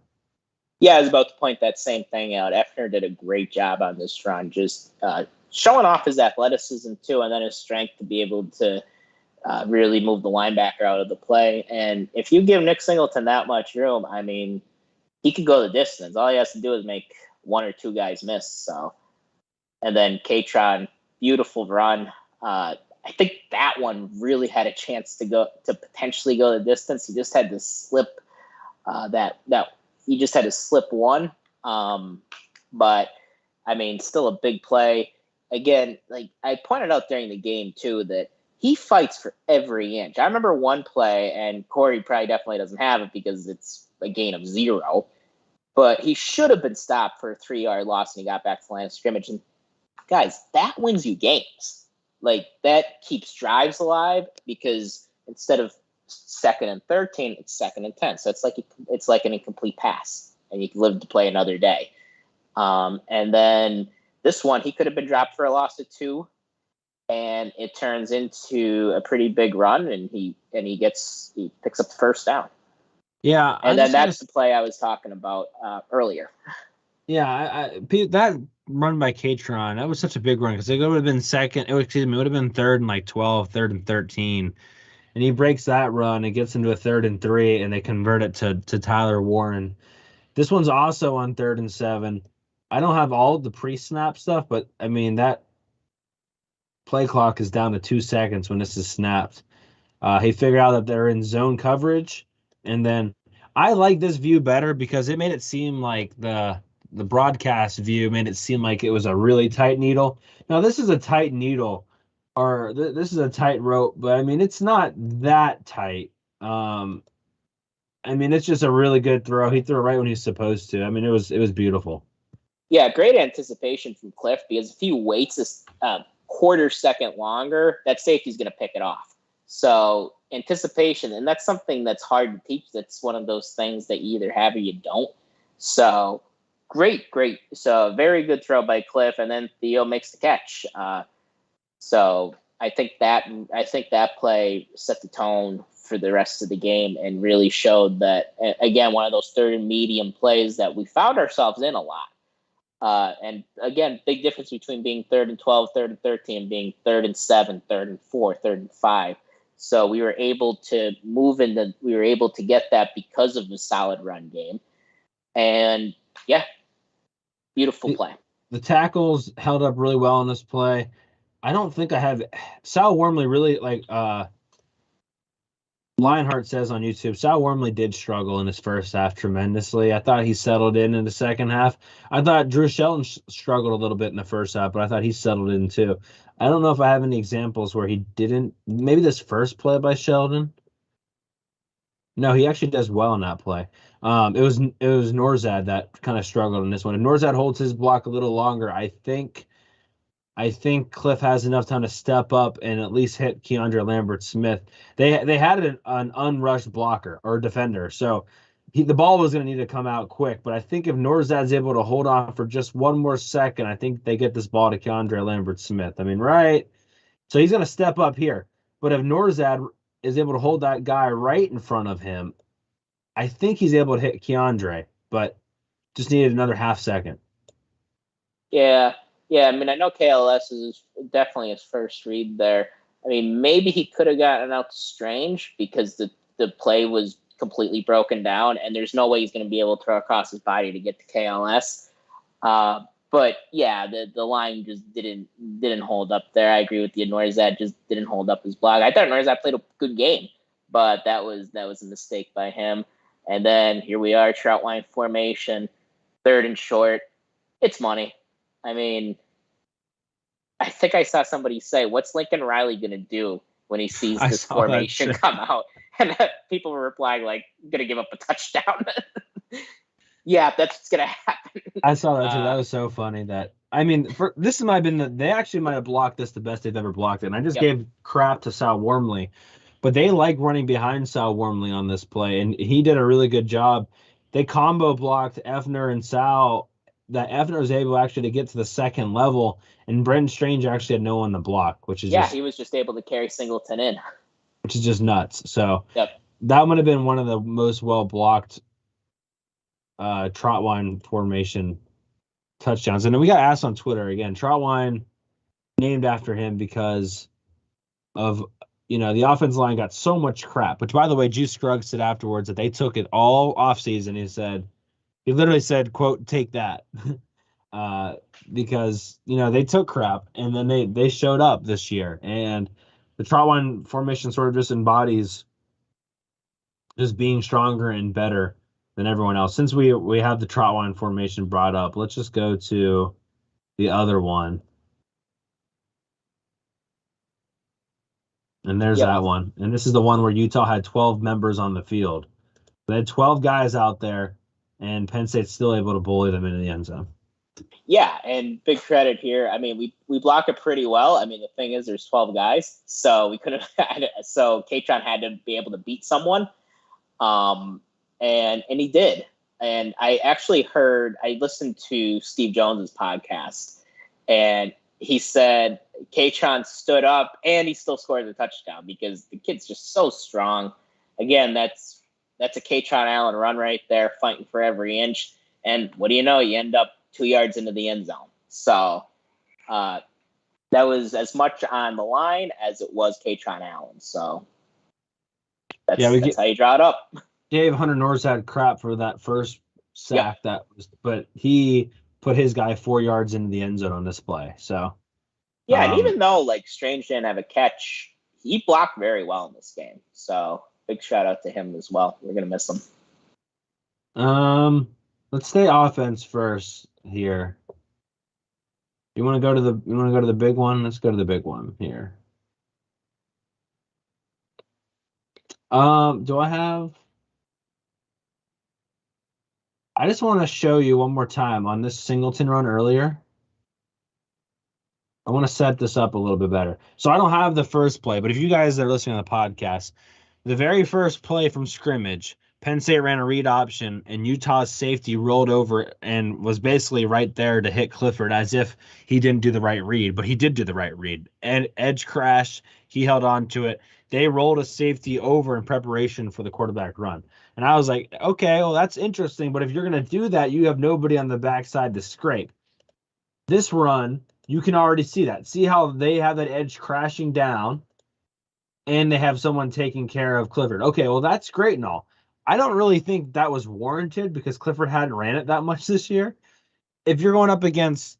Yeah, I was about to point that same thing out. Effner did a great job on this run, just showing off his athleticism too, and then his strength to be able to really move the linebacker out of the play. And if you give Nick Singleton that much room, I mean, he could go the distance. All he has to do is make one or two guys miss. So, and then Katron, beautiful run. I think that one really had a chance to potentially go the distance. He just had to slip he just had to slip one. But I mean, still a big play. Again, like I pointed out during the game too, that he fights for every inch. I remember one play, and Corey probably definitely doesn't have it because it's a gain of 0, but he should have been stopped for a 3-yard loss and he got back to the line of scrimmage. And guys, that wins you games. Like, that keeps drives alive because instead of 2nd and 13, it's 2nd and 10. So it's like an incomplete pass, and you can live to play another day. And then this one, he could have been dropped for a loss of 2, and it turns into a pretty big run, and he picks up the first down. Yeah, and then that's the play I was talking about earlier. Yeah, that run by Katron, that was such a big run because it would have been it would have been 3rd and like 12, 3rd and 13. And he breaks that run and gets into a 3rd and 3, and they convert it to Tyler Warren. This one's also on 3rd and 7. I don't have all the pre-snap stuff, but I mean, that play clock is down to 2 seconds when this is snapped. He figured out that they're in zone coverage, and then I like this view better because it made it seem like the broadcast view made it seem like it was a really tight needle. Now, this is a tight needle, or this is a tight rope, but I mean, it's not that tight. I mean, it's just a really good throw. He threw it right when he's supposed to. I mean, it was beautiful. Yeah, great anticipation from Cliff, because if he waits a quarter second longer, that safety's going to pick it off. So anticipation, and that's something that's hard to teach. That's one of those things that you either have or you don't. So great. So very good throw by Cliff, and then Theo makes the catch. So I think that play set the tone for the rest of the game and really showed that, again, one of those third and medium plays that we found ourselves in a lot. And again, big difference between being 3rd and 12, 3rd and 13, being 3rd and 7, 3rd and 4, 3rd and 5. So we were able to we were able to get that because of the solid run game. And yeah, beautiful play. The tackles held up really well in this play. I don't think I have Sal Wormley really Lionheart says on YouTube, Sal Wormley did struggle in his first half tremendously. I thought he settled in the second half. I thought Drew Shelton struggled a little bit in the first half, but I thought he settled in too. I don't know if I have any examples where he didn't. Maybe this first play by Sheldon. No, he actually does well in that play. It was Norzad that kind of struggled in this one. If Norzad holds his block a little longer, I think Cliff has enough time to step up and at least hit Keandre Lambert-Smith. They had an unrushed blocker or defender, so the ball was going to need to come out quick. But I think if Norzad's able to hold on for just one more second, I think they get this ball to Keandre Lambert-Smith. I mean, right? So he's going to step up here. But if Norzad is able to hold that guy right in front of him, I think he's able to hit Keandre, but just needed another half second. Yeah, I mean, I know KLS is definitely his first read there. I mean, maybe he could have gotten out to Strange because the play was completely broken down, and there's no way he's going to be able to throw across his body to get to KLS. But yeah, the line just didn't hold up there. I agree with you. Norzad just didn't hold up his block. I thought Norzad played a good game, but that was a mistake by him. And then here we are, trout line formation, 3rd and short. It's money. I mean, I think I saw somebody say, "What's Lincoln Riley going to do when he sees this formation come out?" And people were replying like, "Going to give up a touchdown." Yeah, that's what's going to happen. I saw that too. That was so funny. This might have been they actually might have blocked this the best they've ever blocked it. And I just gave crap to Sal Wormley, but they like running behind Sal Wormley on this play, and he did a really good job. They combo blocked Effner and Sal. That Effner was able actually to get to the second level, and Brenton Strange actually had no one to block, which is he was just able to carry Singleton in, which is just nuts. So that would have been one of the most well blocked Trotwine formation touchdowns. And then we got asked on Twitter again, Trotwine named after him because of the offensive line got so much crap. Which, by the way, Juice Scruggs said afterwards that they took it all offseason. He literally said, quote, "Take that," because they took crap, and then they showed up this year, and the Trotwine formation sort of just embodies just being stronger and better than everyone else. Since we have the Trotwine formation brought up, let's just go to the other one, and there's that one, and this is the one where Utah had 12 members on the field. They had 12 guys out there, and Penn State's still able to bully them into the end zone. Yeah, and big credit here. I mean, we block it pretty well. I mean, the thing is, there's 12 guys, so we couldn't. So Katron had to be able to beat someone, and he did. And I listened to Steve Jones's podcast, and he said Katron stood up and he still scored the touchdown because the kid's just so strong. Again, that's a Katron Allen run right there, fighting for every inch. And what do you know? You end up 2 yards into the end zone. So that was as much on the line as it was Katron Allen. So that's how you draw it up. Dave Hunter Norzad crap for that first sack. But he put his guy 4 yards into the end zone on this play. So and even though Strange didn't have a catch, he blocked very well in this game. So big shout out to him as well. We're gonna miss him. Let's stay offense first here. You want to go to the big one? Let's go to the big one here. Do I have? I just want to show you one more time on this Singleton run earlier. I want to set this up a little bit better. So I don't have the first play, but if you guys are listening to the podcast, the very first play from scrimmage, Penn State ran a read option, and Utah's safety rolled over and was basically right there to hit Clifford as if he didn't do the right read, but he did do the right read. And edge crashed. He held on to it. They rolled a safety over in preparation for the quarterback run. And I was like, okay, well, that's interesting, but if you're going to do that, you have nobody on the backside to scrape. This run, you can already see that. See how they have that edge crashing down, and they have someone taking care of Clifford. Okay, well, that's great and all. I don't really think that was warranted because Clifford hadn't ran it that much this year. If you're going up against,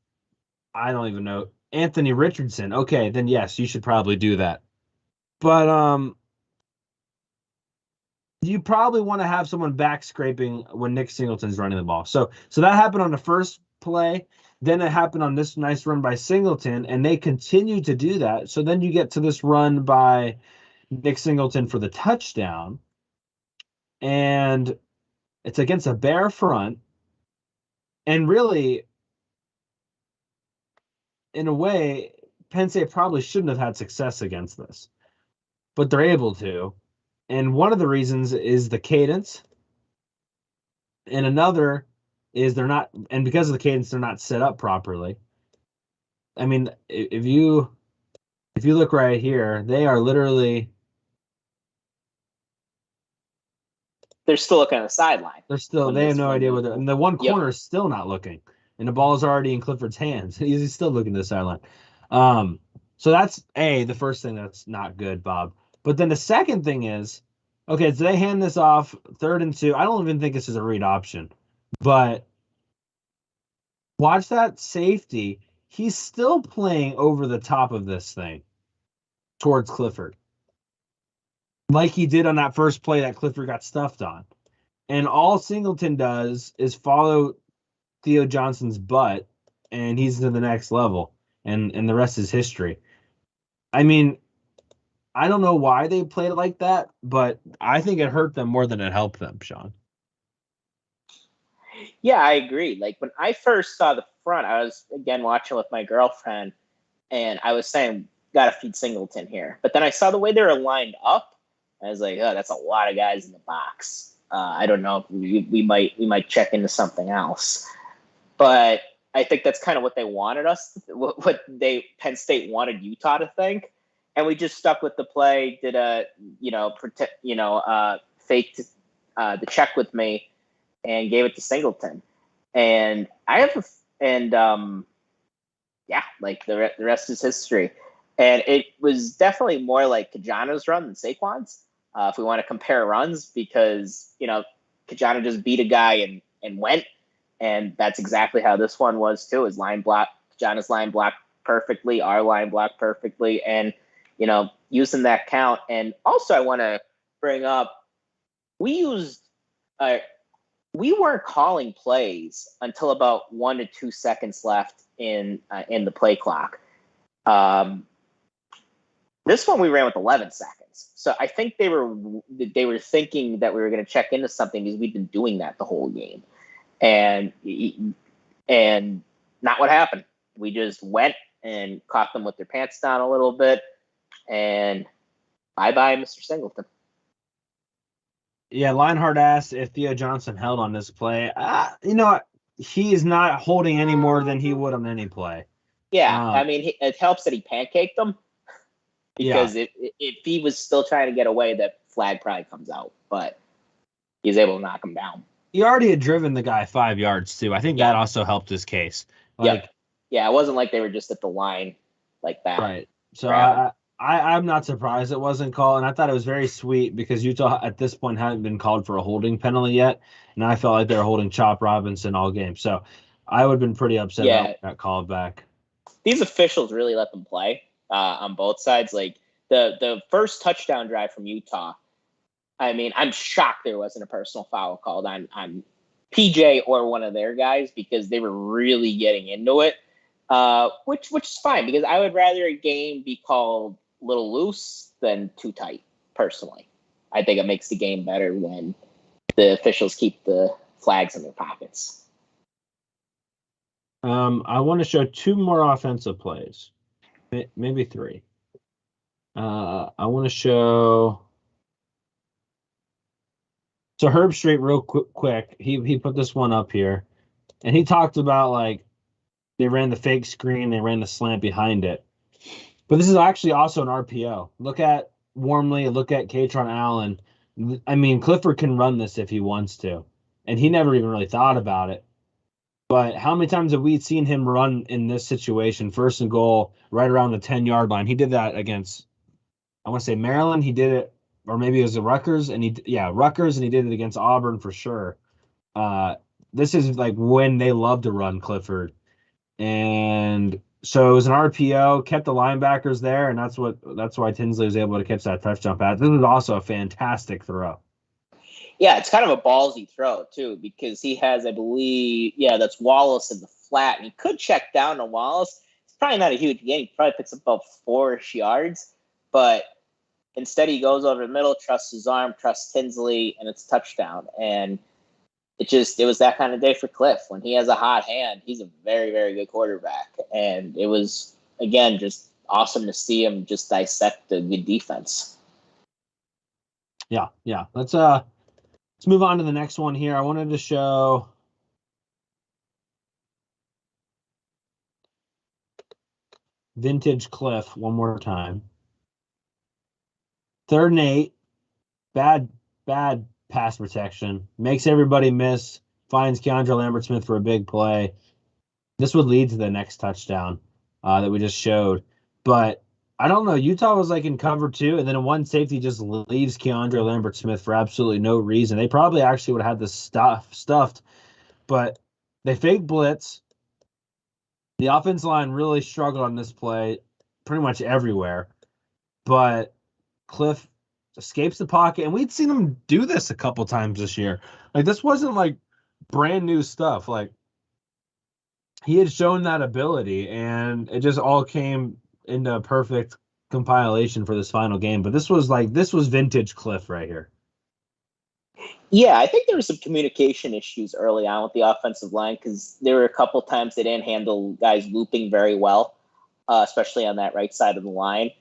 I don't even know, Anthony Richardson, okay, then yes, you should probably do that. But you probably want to have someone back scraping when Nick Singleton's running the ball. So that happened on the first play. Then it happened on this nice run by Singleton, and they continue to do that. So then you get to this run by Nick Singleton for the touchdown, and it's against a bare front. And really, in a way, Penn State probably shouldn't have had success against this, but they're able to. And one of the reasons is the cadence, and another is they're not, and because of the cadence, they're not set up properly. I mean, if you look right here, they are literally, they're still looking at the sideline. They have no idea and the one corner is still not looking, and the ball is already in Clifford's hands. He's still looking to the sideline. So that's the first thing that's not good, Bob. But then the second thing is, okay, so they hand this off 3rd and 2. I don't even think this is a read option. But watch that safety. He's still playing over the top of this thing towards Clifford, like he did on that first play that Clifford got stuffed on. And all Singleton does is follow Theo Johnson's butt, and he's to the next level. And the rest is history. I mean, I don't know why they played it like that, but I think it hurt them more than it helped them, Sean. Yeah, I agree. Like when I first saw the front, I was again watching with my girlfriend, and I was saying, "Got to feed Singleton here." But then I saw the way they were lined up. I was like, "Oh, that's a lot of guys in the box." I don't know. We might check into something else. But I think that's kind of what they wanted us, Penn State wanted Utah to think, and we just stuck with the play. Did a fake the check with me, and gave it to Singleton. And the rest is history. And it was definitely more like Kajana's run than Saquon's, if we want to compare runs, because, Kajana just beat a guy and went. And that's exactly how this one was too, is line block. Kajana's line blocked perfectly, our line blocked perfectly, and, using that count. And also I want to bring up, we weren't calling plays until about 1 to 2 seconds left in the play clock. This one we ran with 11 seconds. So I think they were thinking that we were going to check into something because we've been doing that the whole game, and not what happened. We just went and caught them with their pants down a little bit, and bye-bye, Mr. Singleton. Yeah, Lionheart asked if Theo Johnson held on this play. He is not holding any more than he would on any play. Yeah, it helps that he pancaked them, because if he was still trying to get away, that flag probably comes out. But he's able to knock him down. He already had driven the guy 5 yards, too. I think that also helped his case. Yeah, it wasn't like they were just at the line like that. Right. So I'm not surprised it wasn't called, and I thought it was very sweet because Utah at this point hadn't been called for a holding penalty yet, and I felt like they were holding Chop Robinson all game. So I would have been pretty upset about that called back. These officials really let them play on both sides. Like the first touchdown drive from Utah, I'm shocked there wasn't a personal foul called on PJ or one of their guys, because they were really getting into it, which is fine, because I would rather a game be called a little loose than too tight, personally. I think it makes the game better when the officials keep the flags in their pockets. I want to show 2 more offensive plays, maybe 3. I want to show. So Herb Street, real quick, he put this one up here, and he talked about like they ran the fake screen, they ran the slant behind it, but this is actually also an RPO. Look at Wormley, look at Katron Allen. I mean, Clifford can run this if he wants to, and he never even really thought about it. But how many times have we seen him run in this situation, 1st and goal, right around the 10-yard line? He did that against, I want to say Maryland. He did it, or maybe it was the Rutgers, and Rutgers, and he did it against Auburn for sure. This is like when they love to run Clifford, and so it was an RPO, kept the linebackers there, and that's why Tinsley was able to catch that touchdown pass. This was also a fantastic throw. Yeah, it's kind of a ballsy throw, too, because he has, I believe, that's Wallace in the flat. And he could check down to Wallace. It's probably not a huge gain. He probably picks up about 4-ish yards. But instead, he goes over the middle, trusts his arm, trusts Tinsley, and it's a touchdown. And it was that kind of day for Cliff. When he has a hot hand, he's a very, very good quarterback. And it was, again, just awesome to see him just dissect a good defense. Yeah. Let's move on to the next one here. I wanted to show vintage Cliff one more time. 3rd and 8, bad pass protection, makes everybody miss, finds Keandre Lambert-Smith for a big play. This would lead to the next touchdown that we just showed. But I don't know. Utah was like in cover 2, and then one safety just leaves Keandre Lambert-Smith for absolutely no reason. They probably actually would have had this stuffed, but they fake blitz. The offensive line really struggled on this play pretty much everywhere, but Cliff escapes the pocket, and we'd seen him do this a couple times this year. Like, this wasn't like brand new stuff. Like, he had shown that ability, and it just all came into a perfect compilation for this final game. But this was vintage Cliff right here. Yeah, I think there were some communication issues early on with the offensive line because there were a couple times they didn't handle guys looping very well, especially on that right side of the line.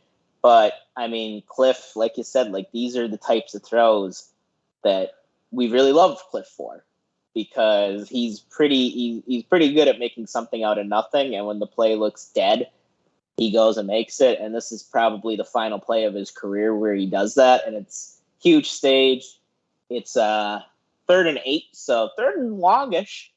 But, I mean, Cliff, like you said, like these are the types of throws that we really love Cliff for because he's pretty good at making something out of nothing. And when the play looks dead, he goes and makes it. And this is probably the final play of his career where he does that. And it's huge stage. It's 3rd and 8, so 3rd and longish.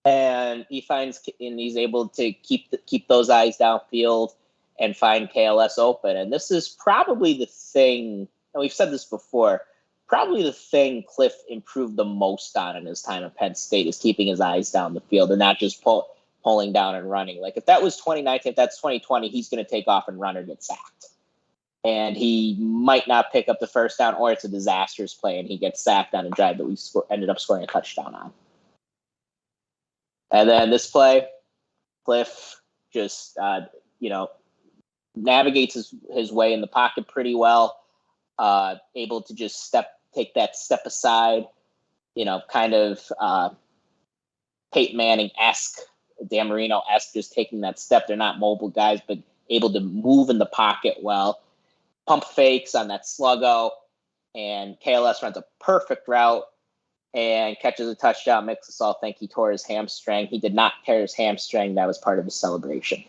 And he's able to keep those eyes downfield and find KLS open. And this is probably the thing, and we've said this before, probably the thing Cliff improved the most on in his time at Penn State is keeping his eyes down the field and not just pulling down and running. Like if that was 2019, if that's 2020, he's going to take off and run or get sacked. And he might not pick up the first down, or it's a disastrous play and he gets sacked on a drive that we ended up scoring a touchdown on. And then this play, Cliff just, navigates his way in the pocket pretty well, able to just take that step aside, kind of Peyton Manning-esque, Dan Marino-esque, just taking that step. They're not mobile guys, but able to move in the pocket well, pump fakes on that sluggo, and KLS runs a perfect route and catches a touchdown, makes us all think he tore his hamstring. He did not tear his hamstring. That was part of his celebration.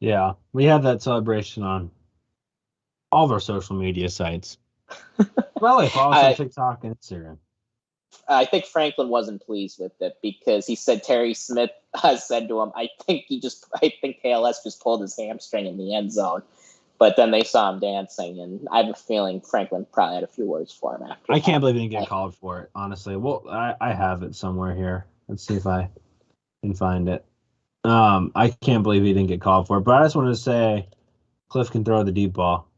Yeah, we had that celebration on all of our social media sites. Well, if follow us on TikTok and Instagram. I think Franklin wasn't pleased with it because he said Terry Smith said to him, I think KLS just pulled his hamstring in the end zone. But then they saw him dancing, and I have a feeling Franklin probably had a few words for him after. I can't believe he didn't get called for it, honestly. Well, I have it somewhere here. Let's see if I can find it. I can't believe he didn't get called for it, but I just wanted to say Cliff can throw the deep ball.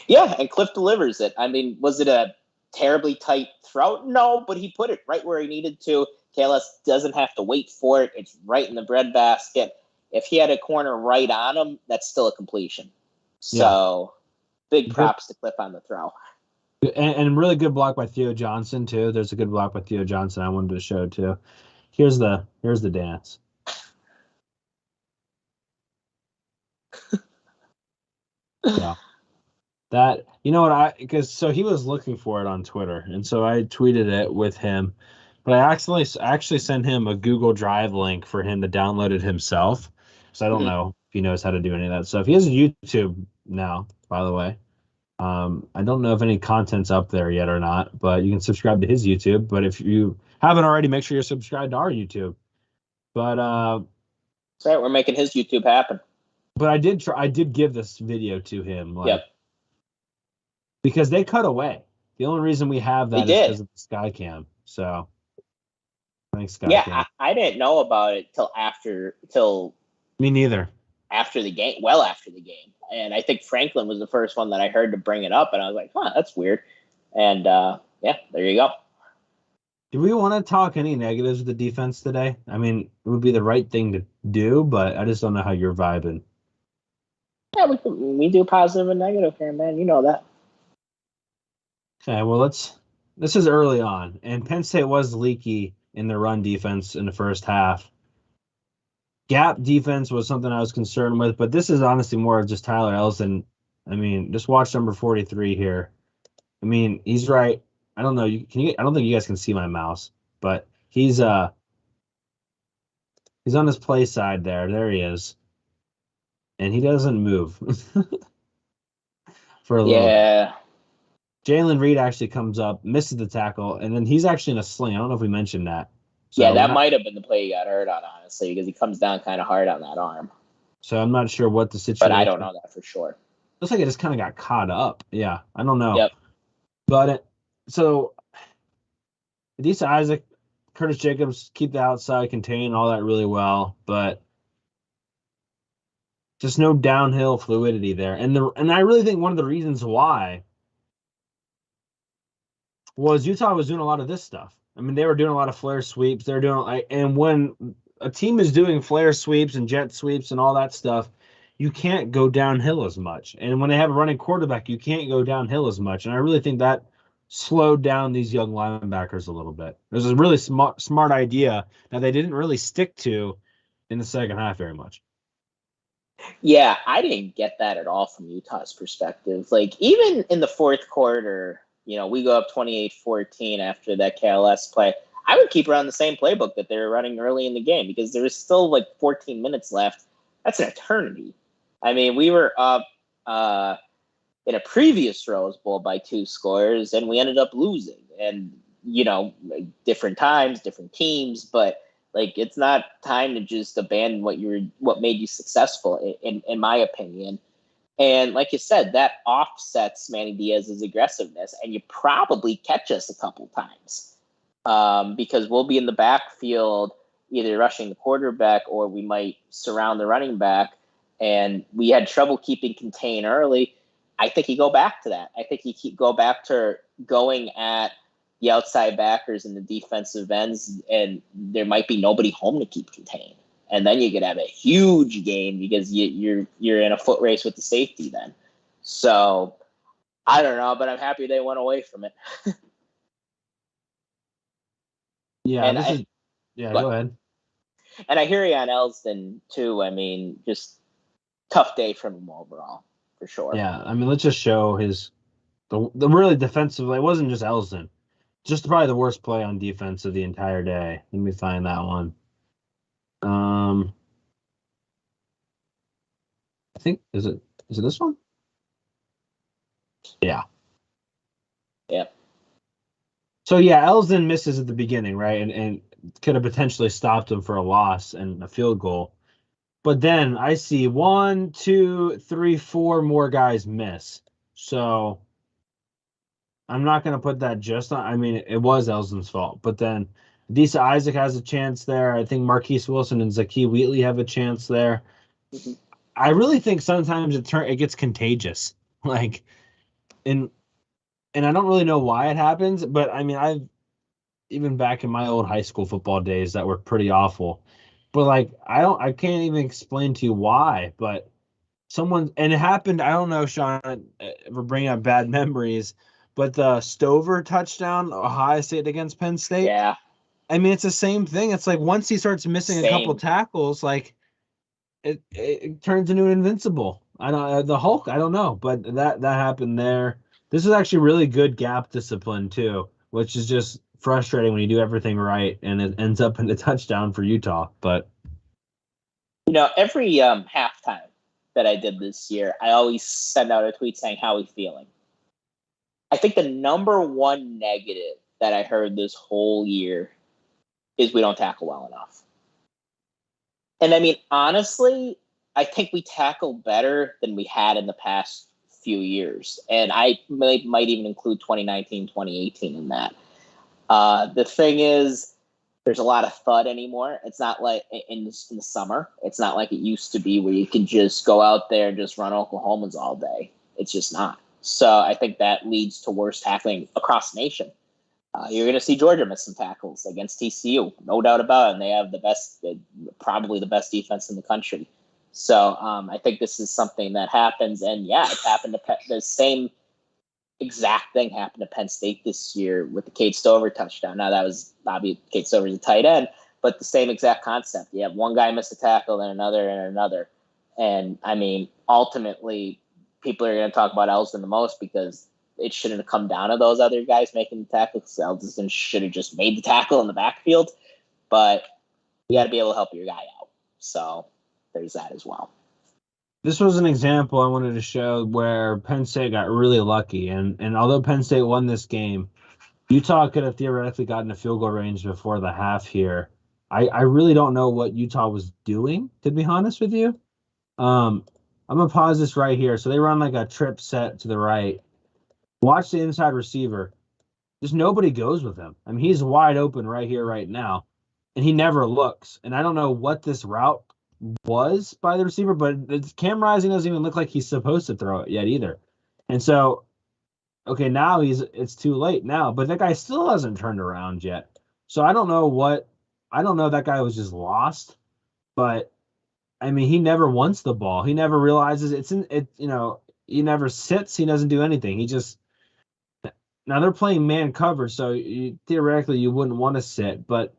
Yeah, and Cliff delivers it. I mean, was it a terribly tight throw? No, but he put it right where he needed to. KLS doesn't have to wait for it. It's right in the breadbasket. If he had a corner right on him, that's still a completion. So big props to Cliff on the throw. And really good block by Theo Johnson too. There's a good block by Theo Johnson I wanted to show too. Here's the dance. Yeah. That, you know what, because so he was looking for it on Twitter, and so I tweeted it with him, but I actually sent him a Google Drive link for him to download it himself. So I don't know if he knows how to do any of that stuff. He has a YouTube now, by the way. I don't know if any content's up there yet or not, but you can subscribe to his YouTube. But if you haven't already, make sure you're subscribed to our YouTube. But That's right, we're making his YouTube happen. But I did give this video to him, like, Yep. because they cut away. The only reason we have that is because of the Skycam. So thanks, Skycam. Yeah, I didn't know about it till Me neither. after the game, well after the game. And I think Franklin was the first one that I heard to bring it up, and I was like, huh, that's weird. And yeah, there you go. Do we want to talk any negatives of the defense today? I mean, it would be the right thing to do, but I just don't know how you're vibing. Yeah, we do positive and negative here, man. You know that. Okay, well, this is early on, and Penn State was leaky in their run defense in the first half. Gap defense was something I was concerned with, but this is honestly more of just Tyler Ellison. I mean, just watch number 43 here. I mean, he's right. I don't know. I don't think you guys can see my mouse, but he's on his play side there. There he is, and he doesn't move for a little. Yeah. Jalen Reed actually comes up, misses the tackle, and then he's actually in a sling. I don't know if we mentioned that. So yeah, that might have been the play he got hurt on, honestly, because he comes down kind of hard on that arm. So I'm not sure what the situation. But I don't know that for sure. Looks like it just kind of got caught up. Yeah, I don't know. Yep. But so Adisa Isaac, Curtis Jacobs keep the outside contain all that really well, but just no downhill fluidity there. And I really think one of the reasons why was Utah was doing a lot of this stuff. I mean, they were doing a lot of flare sweeps. They're doing and when a team is doing flare sweeps and jet sweeps and all that stuff, you can't go downhill as much. And when they have a running quarterback, you can't go downhill as much. And I really think that slowed down these young linebackers a little bit. It was a really smart idea that they didn't really stick to in the second half very much. Yeah, I didn't get that at all from Utah's perspective. Like, even in the fourth quarter, you know, we go up 28-14 after that KLS play. I would keep around the same playbook that they were running early in the game because there was still like 14 minutes left. That's an eternity. I mean, we were up in a previous Rose Bowl by 2 scores, and we ended up losing. And, you know, different times, different teams, but like, it's not time to just abandon what made you successful, in my opinion. And like you said, that offsets Manny Diaz's aggressiveness, and you probably catch us a couple times because we'll be in the backfield either rushing the quarterback or we might surround the running back. And we had trouble keeping contain early. I think you go back to that. I think you go back to going at the outside backers and the defensive ends, and there might be nobody home to keep contained. And then you could have a huge game because you're in a foot race with the safety then. So I don't know, but I'm happy they went away from it. Yeah, go ahead. And I hear you on Elston too. I mean, just tough day from him overall, for sure. Yeah, I mean, let's just show the really defensive. It wasn't just Elston, just probably the worst play on defense of the entire day. Let me find that one. I think is it this one? Yeah. Yep. So yeah, Elston misses at the beginning, right? And could have potentially stopped him for a loss and a field goal. But then I see 1, 2, 3, 4 more guys miss. So I'm not going to put that just on. I mean, it was Elston's fault. But then Adisa Isaac has a chance there. I think Marquise Wilson and Zakee Wheatley have a chance there. Mm-hmm. I really think sometimes it gets contagious. Like, and I don't really know why it happens, but I mean, even back in my old high school football days that were pretty awful. But like, I can't even explain to you why, but and it happened, I don't know, Sean, if we're bringing up bad memories, but the Stover touchdown, Ohio State against Penn State. Yeah. I mean, it's the same thing. It's like once he starts missing a couple Same. tackles, like it turns into an invincible. I don't the Hulk. I don't know, but that happened there. This is actually really good gap discipline too, which is just frustrating when you do everything right and it ends up in a touchdown for Utah. But every halftime that I did this year, I always send out a tweet saying, "How we feeling?" I think the number one negative that I heard this whole year is we don't tackle well enough. And I mean, honestly, I think we tackle better than we had in the past few years. And I might even include 2019, 2018 in that. The thing is, there's a lot of thud anymore. It's not like in the summer. It's not like it used to be where you could just go out there and just run Oklahomans all day. It's just not. So I think that leads to worse tackling across the nation. You're going to see Georgia miss some tackles against TCU, no doubt about it. And they have probably the best defense in the country. So I think this is something that happens. And yeah, it happened to the same exact thing happened to Penn State this year with the Cade Stover touchdown. Now that was Bobby Cade Stover's a tight end, but the same exact concept. You have one guy miss a tackle, then another and another. And I mean, ultimately, people are going to talk about Elsdon the most because it shouldn't have come down to those other guys making the tackle. Elsdon should have just made the tackle in the backfield, but you got to be able to help your guy out. So there's that as well. this was an example I wanted to show where Penn State got really lucky. And although Penn State won this game, Utah could have theoretically gotten a field goal range before the half here. I really don't know what Utah was doing, to be honest with you. I'm going to pause this right here. So they run like a trip set to the right. Watch the inside receiver. Just nobody goes with him. I mean, he's wide open right here, right now. And he never looks. And I don't know what this route was by the receiver, but the cam rising doesn't even look like he's supposed to throw it yet either. And so, okay, now it's too late now. But that guy still hasn't turned around yet. So I don't know that guy was just lost. But I mean, he never wants the ball. He never realizes it's in it, he never sits, he doesn't do anything. He just now they're playing man coverage, so theoretically you wouldn't want to sit, but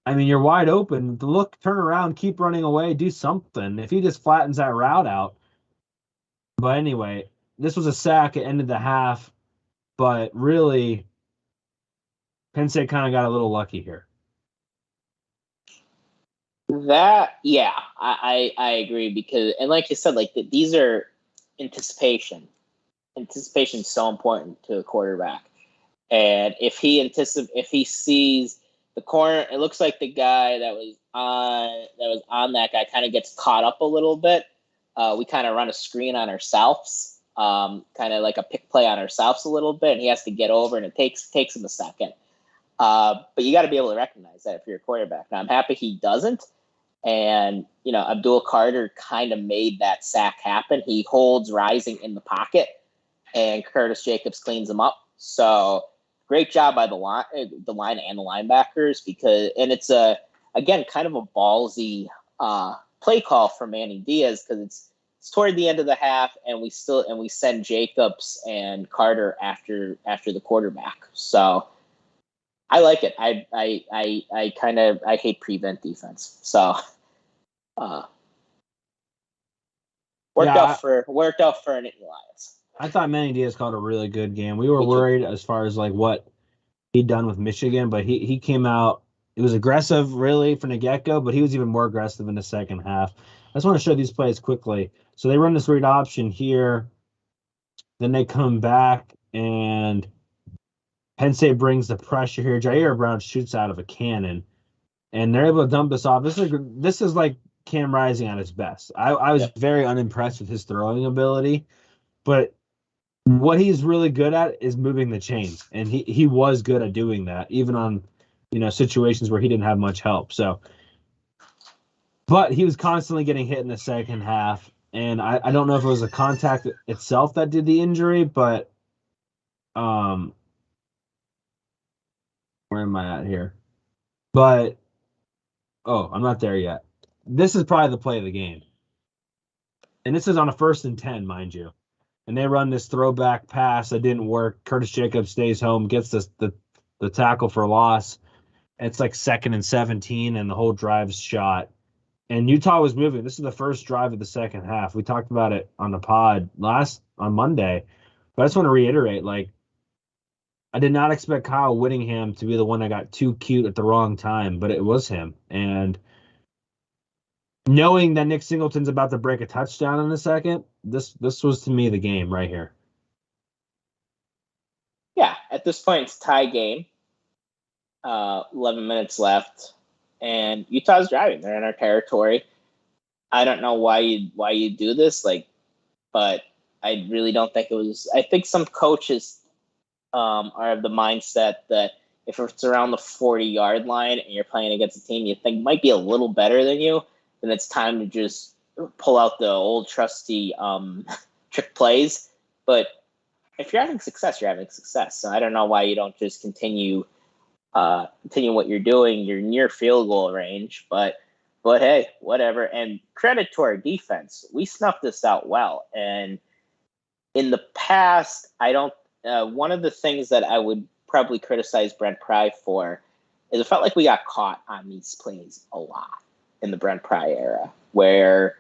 I mean, you're wide open. Look, turn around, keep running away, do something. If he just flattens that route out. But anyway, this was a sack at end of the half, but really, Penn State kind of got a little lucky here. Yeah, I agree because, and like you said, like these are anticipation. Anticipation is so important to a quarterback, and if he sees the corner, it looks like the guy that was on that guy kind of gets caught up a little bit. We kind of run a screen on ourselves, kind of like a pick play on ourselves a little bit, and he has to get over, and it takes him a second. But you got to be able to recognize that if you're a quarterback. Now, I'm happy he doesn't. And, Abdul Carter kind of made that sack happen. He holds Rising in the pocket, and Curtis Jacobs cleans him up. So great job by the line and the linebackers and it's again, kind of a ballsy play call for Manny Diaz because it's toward the end of the half, and we send Jacobs and Carter after the quarterback. So I like it. I hate prevent defense. So worked out for Nittany Lions. I thought Manny Diaz called a really good game. We were worried as far as like what he'd done with Michigan, but he came out. It was aggressive really from the get-go, but he was even more aggressive in the second half. I just want to show these plays quickly. So they run this read option here. Then they come back and Penn State brings the pressure here. Jair Brown shoots out of a cannon, and they're able to dump this off. This is like Cam Rising at his best. I was very unimpressed with his throwing ability, but what he's really good at is moving the chains, and he was good at doing that, even on situations where he didn't have much help. So, but he was constantly getting hit in the second half, and I don't know if it was the contact itself that did the injury, but where am I at here? But, I'm not there yet. This is probably the play of the game. And this is on a 1st and 10, mind you. and they run this throwback pass that didn't work. Curtis Jacobs stays home, gets the tackle for loss. It's like 2nd and 17, and the whole drive's shot. And Utah was moving. This is the first drive of the second half. We talked about it on the pod on Monday. But I just want to reiterate, like, I did not expect Kyle Whittingham to be the one that got too cute at the wrong time, but it was him. And knowing that Nick Singleton's about to break a touchdown in a second, this was to me the game right here. Yeah, at this point it's a tie game. 11 minutes left, and Utah's driving. They're in our territory. I don't know why you do this, but I really don't think it was. I think some coaches are of the mindset that if it's around the 40-yard line and you're playing against a team you think might be a little better than you, then it's time to just pull out the old trusty trick plays. But if you're having success, you're having success. So I don't know why you don't just continue what you're doing. You're near field goal range, but hey, whatever. And credit to our defense. We snuffed this out well. And in the past, one of the things that I would probably criticize Brent Pry for is it felt like we got caught on these plays a lot in the Brent Pry era, where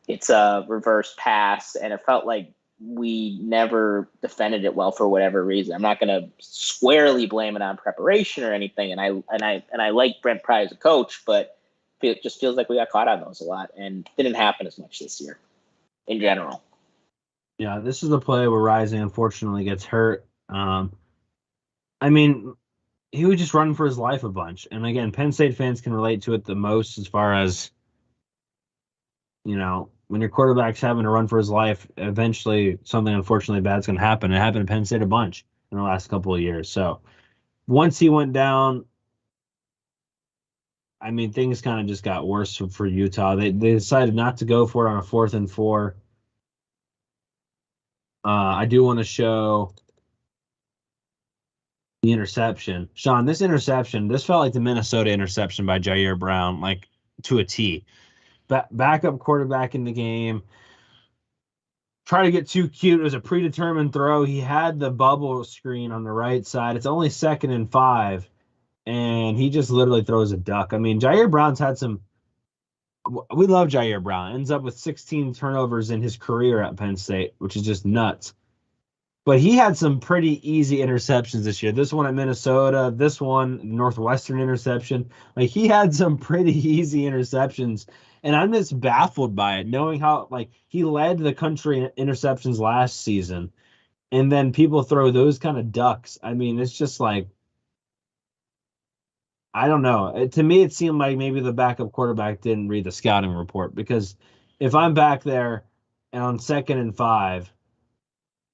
it's a reverse pass, and it felt like we never defended it well for whatever reason. I'm not going to squarely blame it on preparation or anything, and I like Brent Pry as a coach, but it just feels like we got caught on those a lot, and didn't happen as much this year in general. Yeah, this is the play where Rising unfortunately gets hurt. I mean, he was just running for his life a bunch. And again, Penn State fans can relate to it the most as far as, you know, when your quarterback's having to run for his life, eventually something unfortunately bad's going to happen. It happened to Penn State a bunch in the last couple of years. So once he went down, I mean, things kind of just got worse for Utah. They decided not to go for it on a 4th and 4. I do want to show the interception. Sean, this felt like the Minnesota interception by Jair Brown, like to a T. Backup quarterback in the game. Try to get too cute. It was a predetermined throw. He had the bubble screen on the right side. It's only 2nd and 5, and he just literally throws a duck. I mean, Jair Brown's had some. We love Jair Brown. Ends up with 16 turnovers in his career at Penn State, which is just nuts. But he had some pretty easy interceptions this year. This one at Minnesota, this one, Northwestern interception. Like, he had some pretty easy interceptions. And I'm just baffled by it, knowing how, like, he led the country in interceptions last season. And then people throw those kind of ducks. I mean, it's just like, I don't know. To me, it seemed like maybe the backup quarterback didn't read the scouting report, because if I'm back there and on 2nd and 5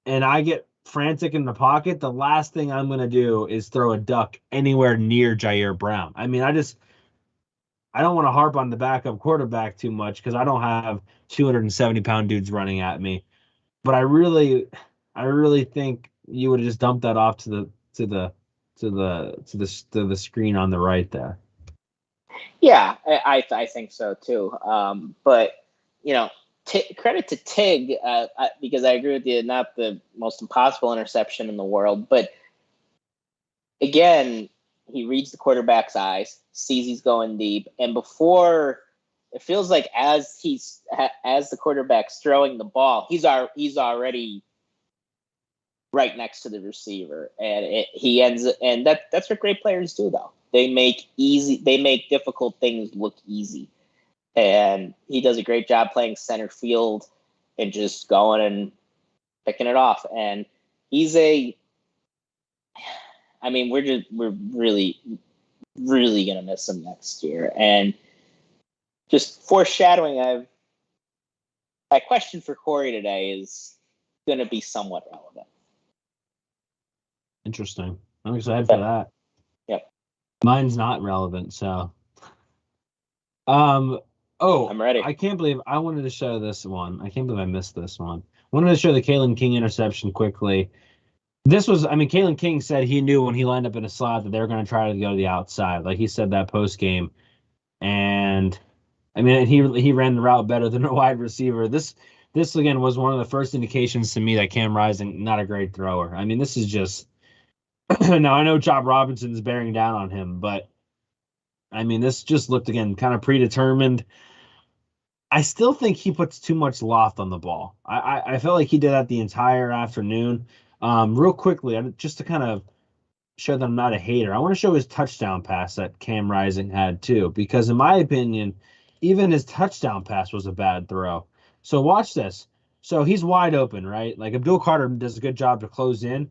and I get frantic in the pocket, the last thing I'm going to do is throw a duck anywhere near Jair Brown. I mean, I don't want to harp on the backup quarterback too much because I don't have 270-pound dudes running at me. But I really think you would have just dumped that off to the screen on the right there. Yeah, I think so too. But you know, credit to Tig, because I agree with you, not the most impossible interception in the world, but again, he reads the quarterback's eyes, sees he's going deep, and before it feels like as the quarterback's throwing the ball, he's already right next to the receiver, and that's what great players do, though. They make difficult things look easy, and he does a great job playing center field and just going and picking it off. And we're really, really gonna miss him next year. And just foreshadowing, my question for Corey today is going to be somewhat relevant. Interesting. I'm excited for that. Yep. Mine's not relevant, so. I'm ready. I can't believe I wanted to show this one. I can't believe I missed this one. I wanted to show the Kalen King interception quickly. Kalen King said he knew when he lined up in a slot that they were going to try to go to the outside. Like, he said that post game. And I mean, he ran the route better than a wide receiver. This this again was one of the first indications to me that Cam Rising not a great thrower. I mean, this is just now I know Chop Robinson's bearing down on him, but I mean, this just looked again kind of predetermined. I still think he puts too much loft on the ball. I felt like he did that the entire afternoon. Real quickly, just to kind of show that I'm not a hater, I want to show his touchdown pass that Cam Rising had too, because in my opinion, even his touchdown pass was a bad throw. So watch this. So he's wide open, right? Like Abdul Carter does a good job to close in,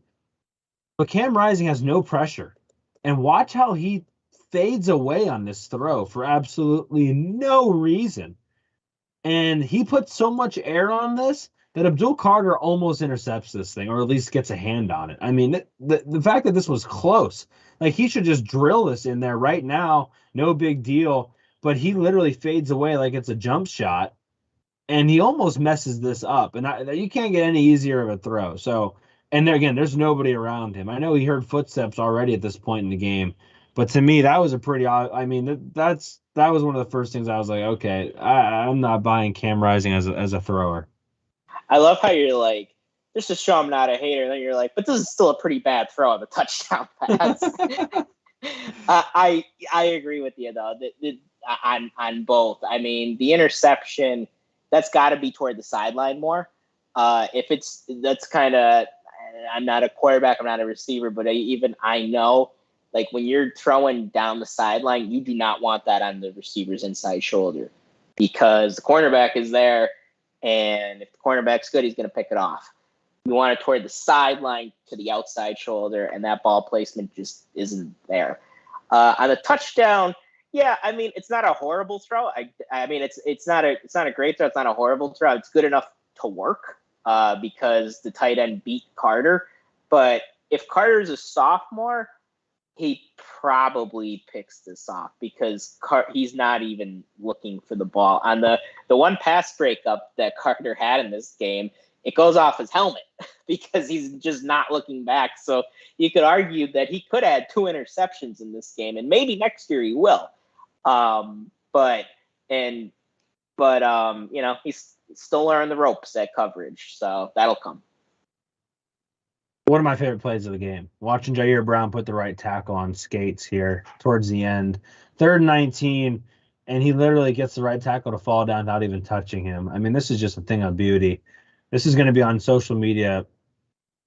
but Cam Rising has no pressure. And watch how he fades away on this throw for absolutely no reason. And he put so much air on this that Abdul Carter almost intercepts this thing, or at least gets a hand on it. I mean, the fact that this was close, like he should just drill this in there right now, no big deal. But he literally fades away like it's a jump shot, and he almost messes this up. And you can't get any easier of a throw. So, and there, again, there's nobody around him. I know he heard footsteps already at this point in the game, but to me, that was a pretty odd. I mean, that was one of the first things I was like, okay, I'm not buying Cam Rising as a thrower. I love how you're like, just to show I'm not a hater, and then you're like, but this is still a pretty bad throw of a touchdown pass. I agree with you though. On both. I mean, the interception, that's got to be toward the sideline more. That's kind of, I'm not a quarterback, I'm not a receiver, but I know, like when you're throwing down the sideline, you do not want that on the receiver's inside shoulder, because the cornerback is there, and if the cornerback's good, he's going to pick it off. You want it toward the sideline to the outside shoulder, and that ball placement just isn't there. On the touchdown, yeah, I mean, it's not a horrible throw. I mean, it's not a great throw. It's not a horrible throw. It's good enough to work because the tight end beat Carter. But if Carter's a sophomore, he probably picks this off because he's not even looking for the ball. On the one pass breakup that Carter had in this game, it goes off his helmet because he's just not looking back. So you could argue that he could add 2 interceptions in this game, and maybe next year he will. But you know, he's still learning the ropes at coverage, so that'll come. One of my favorite plays of the game, watching Jair Brown put the right tackle on skates here towards the end. 3rd and 19, and he literally gets the right tackle to fall down without even touching him. I mean, this is just a thing of beauty. This is going to be on social media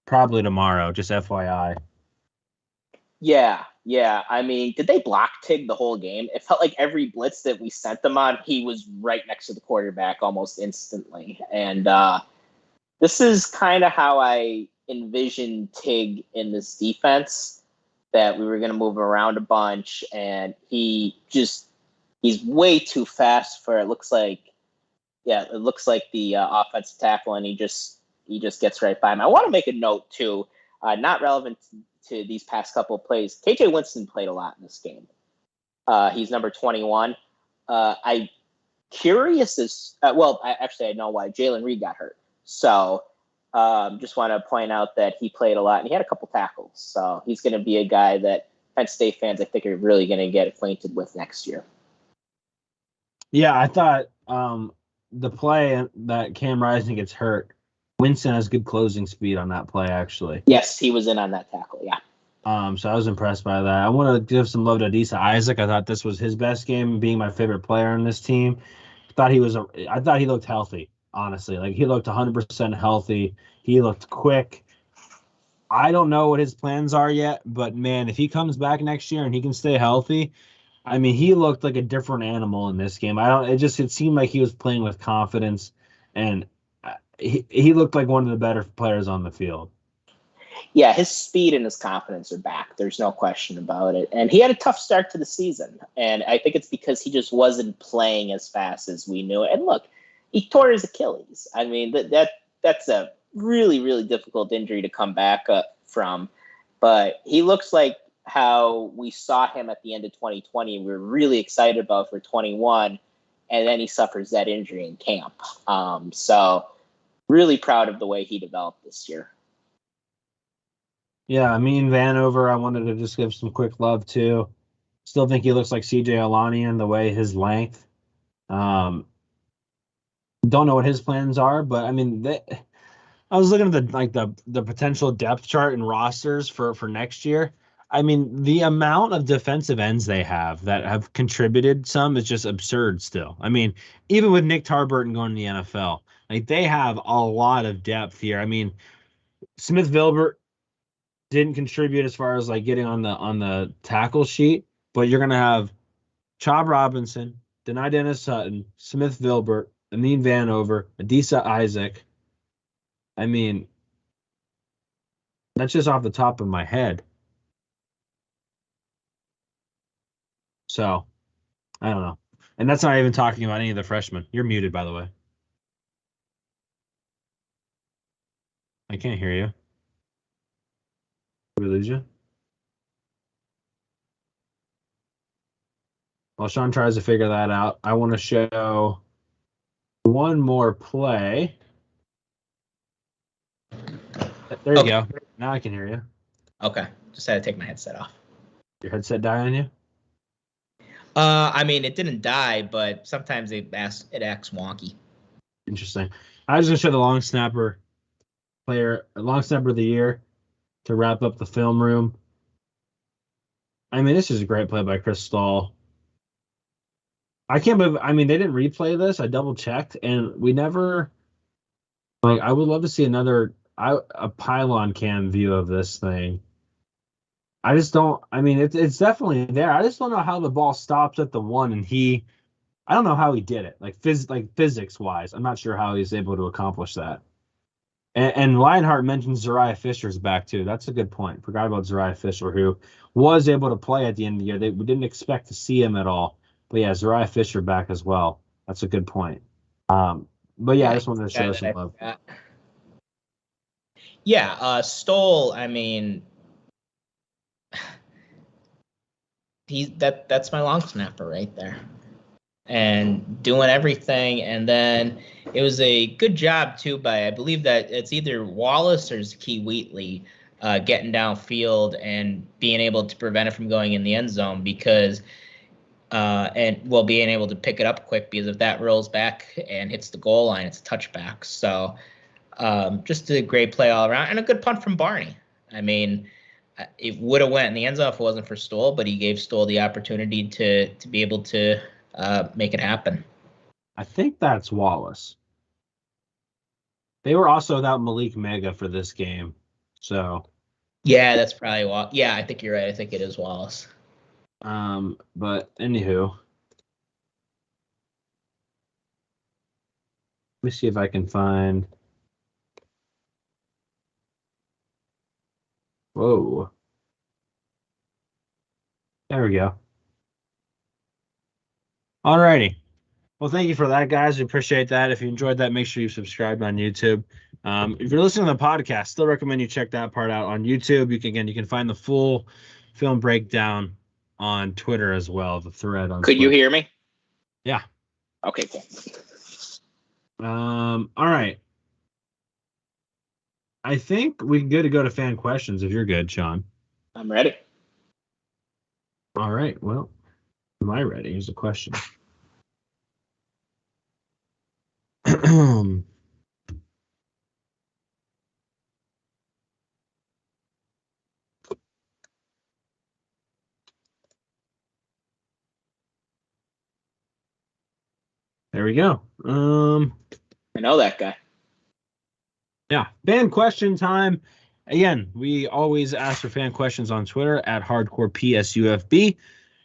probably tomorrow, just FYI. Yeah. I mean, did they block Tig the whole game? It felt like every blitz that we sent them on, he was right next to the quarterback almost instantly. And this is kind of how I envisioned Tig in this defense, that we were going to move him around a bunch, and he's way too fast for, it looks like the offensive tackle, and he just gets right by him. I want to make a note too, not relevant to these past couple of plays. KJ Winston played a lot in this game. He's number 21. I'm curious as I know why Jalen Reed got hurt. So just want to point out that he played a lot, and he had a couple tackles. So he's going to be a guy that Penn State fans, I think, are really going to get acquainted with next year. Yeah, I thought the play that Cam Rising gets hurt, Winston has good closing speed on that play, actually. Yes, he was in on that tackle, yeah. So I was impressed by that. I want to give some love to Adisa Isaac. I thought this was his best game, being my favorite player on this team. I thought he looked healthy, honestly. Like, he looked 100% healthy. He looked quick. I don't know what his plans are yet, but man, if he comes back next year and he can stay healthy, I mean, he looked like a different animal in this game. It seemed like he was playing with confidence, and he looked like one of the better players on the field. Yeah, his speed and his confidence are back. There's no question about it. And he had a tough start to the season. And I think it's because he just wasn't playing as fast as we knew. And look, he tore his Achilles. I mean, that's a really, really difficult injury to come back from. But he looks like how we saw him at the end of 2020. We were really excited about for 21. And then he suffers that injury in camp. So really proud of the way he developed this year. Yeah, me and Vanover, I wanted to just give some quick love to. Still think he looks like CJ Alanian, the way his length. Don't know what his plans are, but I mean, I was looking at the potential depth chart and rosters for next year. I mean, the amount of defensive ends they have that have contributed some is just absurd still. I mean, even with Nick Tarburton going to the NFL, like they have a lot of depth here. I mean, Smith Vilbert didn't contribute as far as like getting on the tackle sheet, but you're gonna have Chob Robinson, Denai Dennis Sutton, Smith Vilbert, Amin Vanover, Adisa Isaac. I mean, that's just off the top of my head. So, I don't know. And that's not even talking about any of the freshmen. You're muted, by the way. I can't hear you. Did we lose you? While Sean tries to figure that out, I want to show one more play. There you go. Now I can hear you. Okay. Just had to take my headset off. Your headset die on you? I mean, it didn't die, but sometimes it acts wonky. Interesting. I was going to show the long snapper of the year to wrap up the film room. I mean, this is a great play by Chris Stahl. I can't believe, I mean, they didn't replay this. I double checked, and we never, like, I would love to see a pylon cam view of this thing. I just don't, I mean, it's definitely there. I just don't know how the ball stops at the 1, and I don't know how he did it, like physics wise. I'm not sure how he's able to accomplish that. And Lionheart mentioned Zariah Fisher's back too. That's a good point. Forgot about Zariah Fisher, who was able to play at the end of the year. We didn't expect to see him at all. But yeah, Zariah Fisher back as well. That's a good point. But yeah, I just wanted to show some love. Yeah, Stoll, I mean, that's my long snapper right there. And doing everything, and then it was a good job too by, I believe that it's either Wallace or Zakee Wheatley getting downfield and being able to prevent it from going in the end zone, because being able to pick it up quick, because if that rolls back and hits the goal line, it's a touchback. So just a great play all around, and a good punt from Barney. I mean, it would have went in the end zone if it wasn't for Stoll, but he gave Stoll the opportunity to be able to make it happen. I think that's Wallace. They were also without Malik Mega for this game, so yeah, that's probably Wallace. Yeah, I think you're right. I think it is Wallace. But anywho, let me see if I can find. Whoa. There we go. Alrighty. Well, thank you for that, guys. We appreciate that. If you enjoyed that, make sure you subscribe on YouTube. If you're listening to the podcast, still recommend you check that part out on YouTube. You can find the full film breakdown on Twitter as well, the thread on Could Twitter. You hear me? Yeah. Okay, cool. All right. I think we're good to go to fan questions if you're good, Sean. I'm ready. All right. Well, am I ready? Here's a question. There we go. I know that guy. Yeah, fan question time. Again, we always ask for fan questions on Twitter at hardcorepsufb.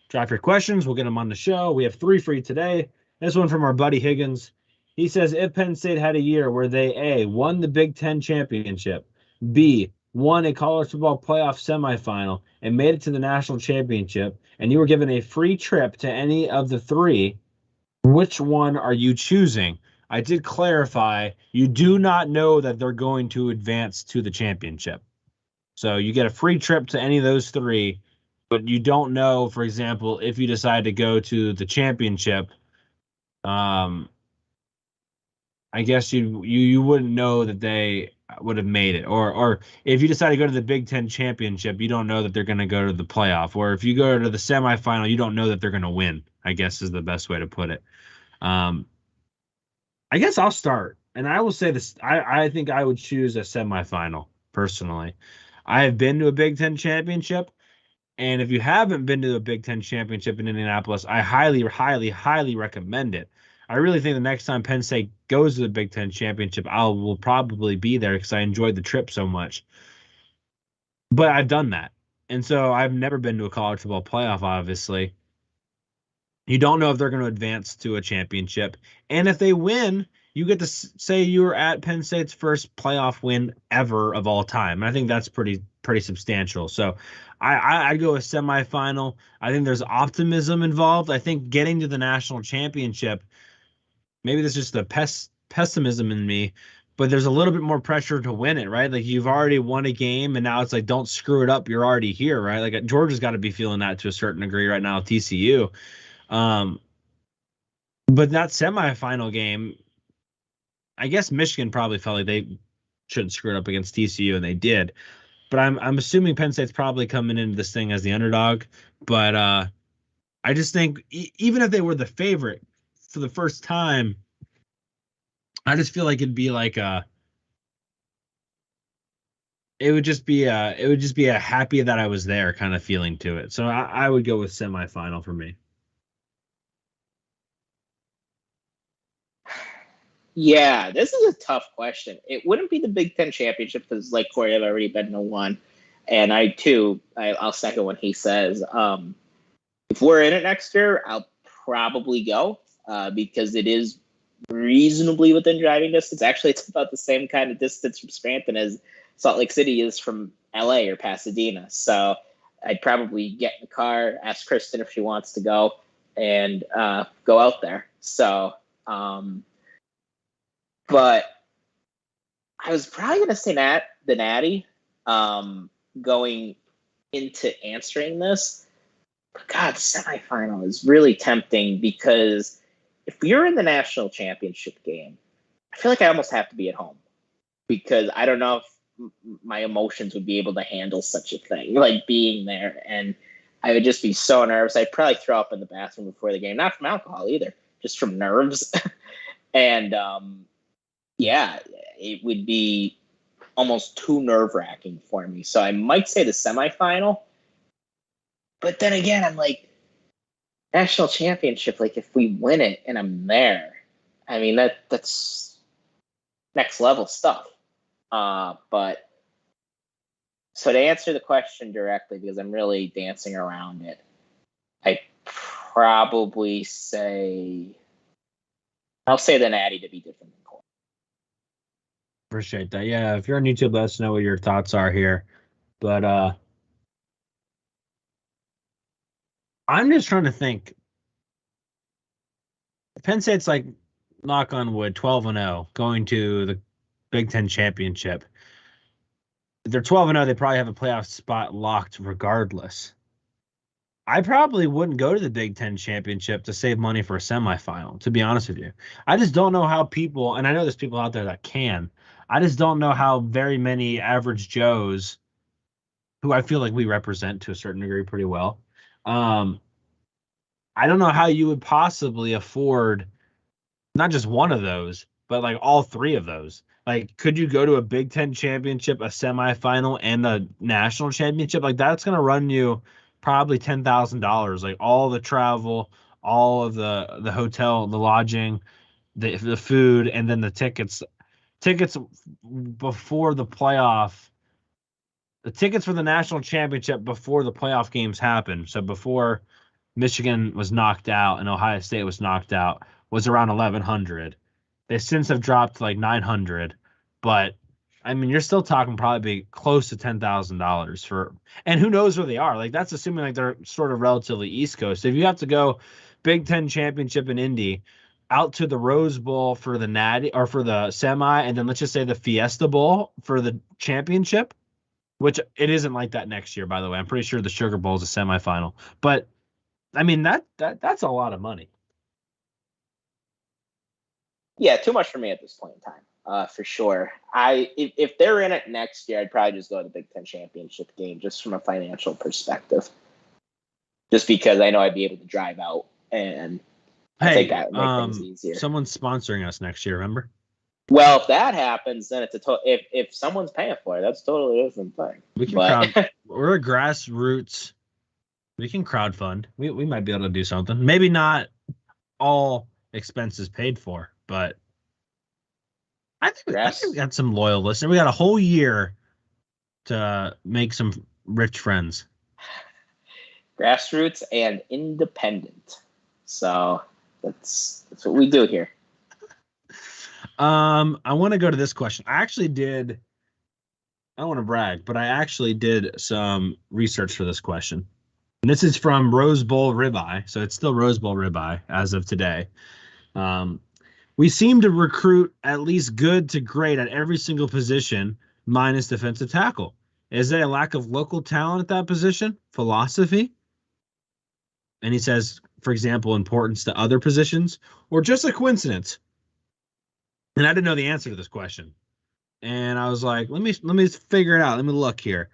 Drop your questions. We'll get them on the show. We have 3 for you today. This one from our buddy Higgins. He says, if Penn State had a year where they, A, won the Big Ten championship, B, won a college football playoff semifinal, and made it to the national championship, and you were given a free trip to any of the 3, which one are you choosing? I did clarify, you do not know that they're going to advance to the championship. So you get a free trip to any of those 3, but you don't know, for example, if you decide to go to the championship, I guess you wouldn't know that they would have made it. Or if you decide to go to the Big Ten championship, you don't know that they're going to go to the playoff. Or if you go to the semifinal, you don't know that they're going to win, I guess is the best way to put it. I guess I'll start, and I will say this: I think I would choose a semifinal personally. I have been to a Big Ten championship, and if you haven't been to a Big Ten championship in Indianapolis, I highly, highly, highly recommend it. I really think the next time Penn State goes to the Big Ten championship, I will probably be there because I enjoyed the trip so much. But I've done that, and so I've never been to a college football playoff. Obviously, you don't know if they're going to advance to a championship. And if they win, you get to say you were at Penn State's first playoff win ever of all time. And I think that's pretty substantial. So I'd go a semifinal. I think there's optimism involved. I think getting to the national championship, maybe this is just the pessimism in me, but there's a little bit more pressure to win it, right? Like you've already won a game and now it's like, don't screw it up. You're already here, right? Like Georgia's got to be feeling that to a certain degree right now, TCU. But that semifinal game, I guess Michigan probably felt like they shouldn't screw it up against TCU, and they did. But I'm assuming Penn State's probably coming into this thing as the underdog. But I just think even if they were the favorite for the first time, I just feel like it'd be like it would just be a happy that I was there kind of feeling to it. So I would go with semifinal for me. Yeah, this is a tough question. It wouldn't be the Big Ten championship because, like Corey, I've already been to one, and I'll second what he says. If we're in it next year, I'll probably go because it is reasonably within driving distance. Actually, it's about the same kind of distance from Scranton as Salt Lake City is from LA or Pasadena. So I'd probably get in the car, ask Kristen if she wants to go, and go out there. So. But I was probably going to say the Natty going into answering this. But God, semifinal is really tempting because if you're in the national championship game, I feel like I almost have to be at home because I don't know if my emotions would be able to handle such a thing, like being there. And I would just be so nervous. I'd probably throw up in the bathroom before the game, not from alcohol either, just from nerves. And, yeah, it would be almost too nerve-wracking for me. So I might say the semifinal. But then again, I'm like, national championship, like if we win it and I'm there, I mean, that's next level stuff. But so to answer the question directly, because I'm really dancing around it, I'll say the Natty to be different than Corey. Appreciate that. Yeah, if you're on YouTube, let us know what your thoughts are here. But I'm just trying to think. Penn State's like, knock on wood, 12-0, going to the Big Ten championship. If they're 12-0, they probably have a playoff spot locked regardless. I probably wouldn't go to the Big Ten championship to save money for a semifinal, to be honest with you. I just don't know how people, and I know there's people out there that can, I just don't know how very many average Joes, who I feel like we represent to a certain degree pretty well, I don't know how you would possibly afford not just one of those, but like all three of those. Like, could you go to a Big Ten championship, a semifinal, and a national championship? Like, that's going to run you probably $10,000. Like, all the travel, all of the hotel, the lodging, the food, and then the tickets. Tickets before the playoff. The tickets for the national championship before the playoff games happened. So before Michigan was knocked out and Ohio State was knocked out, was around 1,100. They since have dropped to like 900, but I mean, you're still talking probably close to $10,000 for, and who knows where they are. Like, that's assuming like they're sort of relatively East Coast. If you have to go Big Ten championship in Indy, out to the Rose Bowl for the Natty or for the semi, and then let's just say the Fiesta Bowl for the championship, which it isn't like that next year, by the way. I'm pretty sure the Sugar Bowl is a semifinal, but I mean that's a lot of money. Yeah, too much for me at this point in time, for sure. If they're in it next year, I'd probably just go to the Big Ten championship game just from a financial perspective. Just because I know I'd be able to drive out and I think that would make things easier. Someone's sponsoring us next year, remember? Well, if that happens, then it's if someone's paying for it, that's a totally different thing. We can we're a grassroots. We can crowdfund. We might be able to do something. Maybe not all expenses paid for, but I think we got some loyal listeners. We got a whole year to make some rich friends. Grassroots and independent. So that's what we do here. I want to go to this question. I don't want to brag, but I actually did some research for this question. And this is from Rose Bowl Ribeye. So it's still Rose Bowl Ribeye as of today. We seem to recruit at least good to great at every single position, minus defensive tackle. Is there a lack of local talent at that position? Philosophy? And he says, for example, importance to other positions, or just a coincidence? And I didn't know the answer to this question. And I was like, let me figure it out. Let me look here.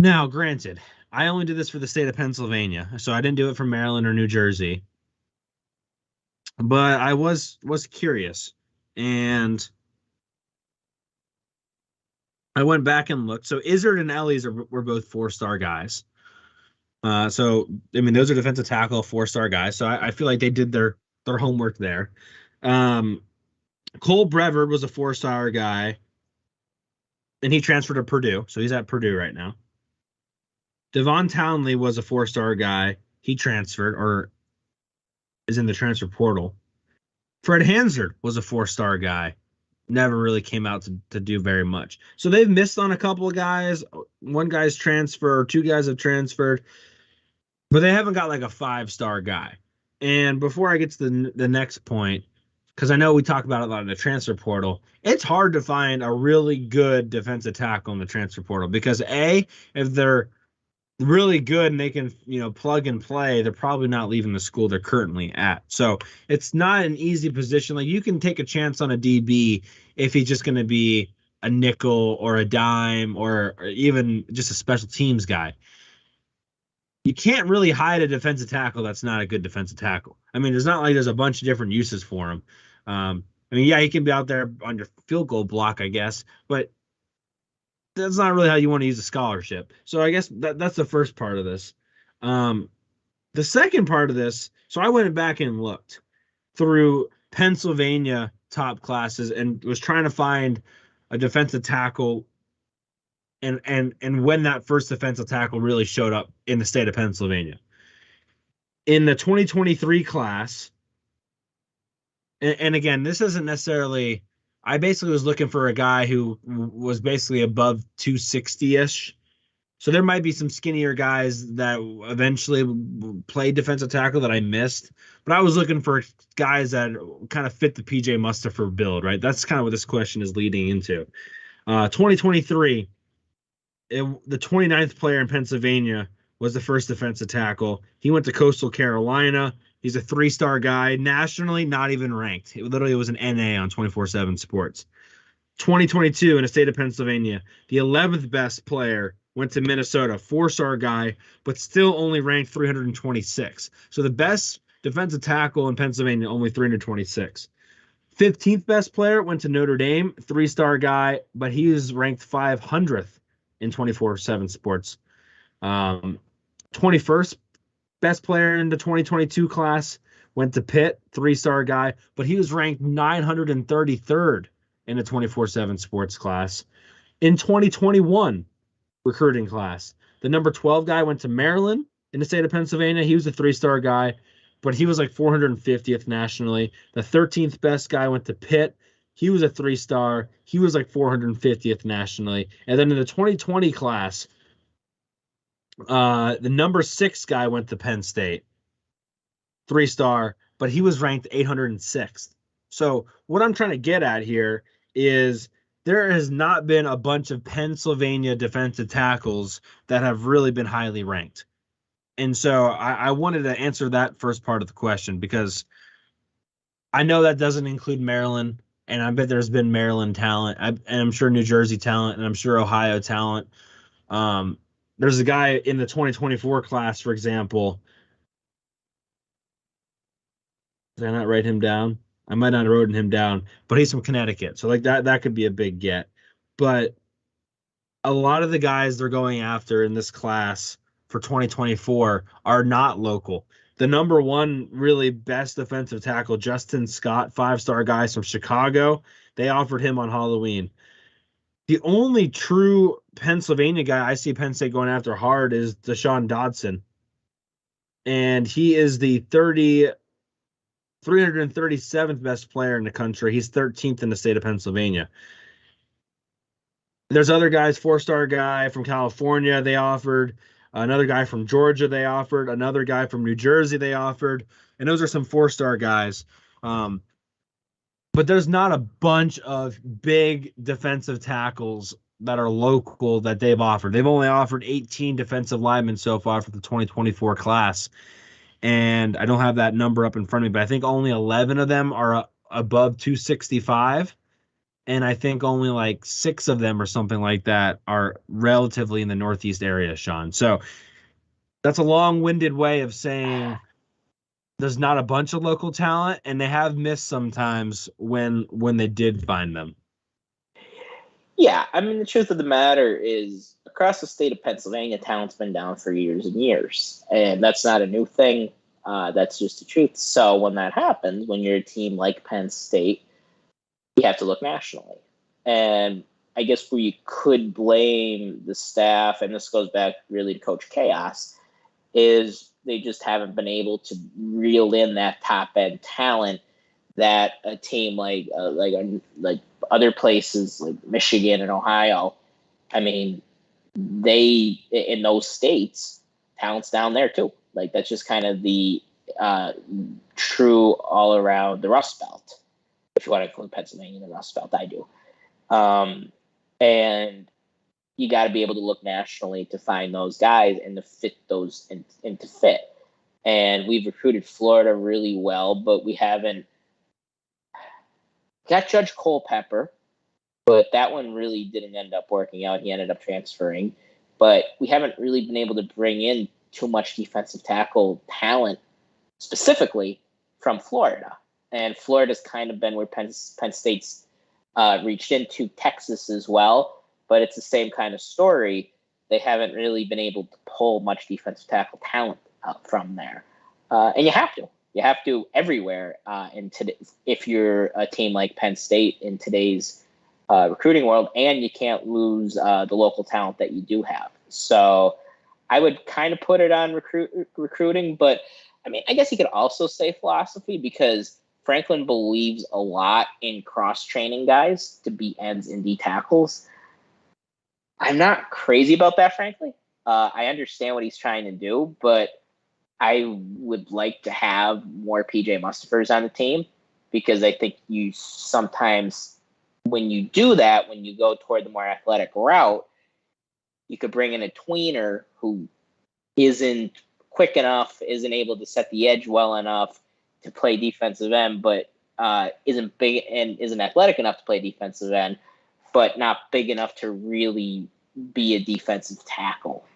Now, granted, I only did this for the state of Pennsylvania, so I didn't do it for Maryland or New Jersey. But I was curious, and I went back and looked. So Izzard and Ellies were both 4-star guys. So I mean, those are defensive tackle 4-star guys. So I feel like they did their homework there. Cole Brevard was a 4-star guy, and he transferred to Purdue, so he's at Purdue right now. Devon Townley was a 4-star guy. He transferred, or is in the transfer portal. Fred Hansard was a 4-star guy. Never really came out to do very much. So they've missed on a couple of guys. One guy's transferred, 2 guys have transferred, but they haven't got like a 5-star guy. And before I get to the next point, because I know we talk about it a lot in the transfer portal, it's hard to find a really good defensive tackle in the transfer portal because if they're really good and they can, plug and play, they're probably not leaving the school they're currently at. So it's not an easy position. Like, you can take a chance on a DB if he's just going to be a nickel or a dime or even just a special teams guy. You can't really hide a defensive tackle that's not a good defensive tackle. I mean, it's not like there's a bunch of different uses for him. He can be out there on your field goal block, I guess, but that's not really how you want to use a scholarship. So I guess that's the first part of this. The second part of this, so I went back and looked through Pennsylvania top classes and was trying to find a defensive tackle and when that first defensive tackle really showed up in the state of Pennsylvania. In the 2023 class, and again, this isn't necessarily, I basically was looking for a guy who was basically above 260-ish. So there might be some skinnier guys that eventually played defensive tackle that I missed. But I was looking for guys that kind of fit the PJ Mustipher build, right? That's kind of what this question is leading into. 2023, the 29th player in Pennsylvania was the first defensive tackle. He went to Coastal Carolina. He's a 3-star guy. Nationally, not even ranked. It literally was an NA on 24/7 Sports. 2022 in the state of Pennsylvania, the 11th best player went to Minnesota, 4-star guy, but still only ranked 326. So the best defensive tackle in Pennsylvania, only 326. 15th best player went to Notre Dame, 3-star guy, but he was ranked 500th in 24/7 Sports. 21st best player in the 2022 class went to Pitt, 3-star guy, but he was ranked 933rd in the 24/7 Sports class. In 2021 recruiting class, the number 12 guy went to Maryland in the state of Pennsylvania. He was a 3-star guy, but he was like 450th nationally. The 13th best guy went to Pitt. He was a 3-star. He was like 450th nationally. And then in the 2020 class, the number 6 guy went to Penn State, 3-star, but he was ranked 806th. So what I'm trying to get at here is there has not been a bunch of Pennsylvania defensive tackles that have really been highly ranked. And so I wanted to answer that first part of the question because I know that doesn't include Maryland, and I bet there's been Maryland talent, and I'm sure New Jersey talent, and I'm sure Ohio talent. There's a guy in the 2024 class, for example, Did I not write him down? I might not have written him down, but he's from Connecticut. So like that could be a big get. But a lot of the guys they're going after in this class for 2024 are not local. The number one really best defensive tackle, Justin Scott, 5-star guys from Chicago, they offered him on Halloween. The only true Pennsylvania guy I see Penn State going after hard is Deshaun Dodson. And he is the 337th best player in the country. He's 13th in the state of Pennsylvania. There's other guys, 4-star guy from California they offered, another guy from Georgia they offered, another guy from New Jersey they offered, and those are some 4-star guys. But there's not a bunch of big defensive tackles that are local that they've offered. They've only offered 18 defensive linemen so far for the 2024 class. And I don't have that number up in front of me, but I think only 11 of them are above 265. And I think only like 6 of them or something like that are relatively in the Northeast area, Sean. So that's a long-winded way of saying there's not a bunch of local talent, and they have missed sometimes when they did find them. Yeah, I mean, the truth of the matter is across the state of Pennsylvania, talent's been down for years and years. And that's not a new thing. That's just the truth. So when that happens, when you're a team like Penn State, you have to look nationally. And I guess where you could blame the staff, and this goes back really to Coach Chaos, is they just haven't been able to reel in that top-end talent that a team like other places like Michigan and Ohio, I mean, they in those states, talent's down there too. Like that's just kind of the true all around the Rust Belt. If you want to include Pennsylvania in the Rust Belt, I do. And you got to be able to look nationally to find those guys and to fit those and to fit. And we've recruited Florida really well, but we haven't got Judge Culpepper, but that one really didn't end up working out. He ended up transferring, but we haven't really been able to bring in too much defensive tackle talent specifically from Florida. And Florida's kind of been where Penn State's reached into, Texas as well, but it's the same kind of story. They haven't really been able to pull much defensive tackle talent up from there. And you have to. You have to everywhere. If you're a team like Penn State in today's recruiting world, and you can't lose the local talent that you do have. So I would kind of put it on recruiting, but I mean, I guess you could also say philosophy, because Franklin believes a lot in cross-training guys to be ends and D tackles. I'm not crazy about that, frankly. I understand what he's trying to do, but I would like to have more PJ Mustafers on the team, because I think you sometimes, when you do that, when you go toward the more athletic route, you could bring in a tweener who isn't quick enough, isn't able to set the edge well enough to play defensive end, but isn't big and isn't athletic enough to play defensive end, but not big enough to really be a defensive tackle.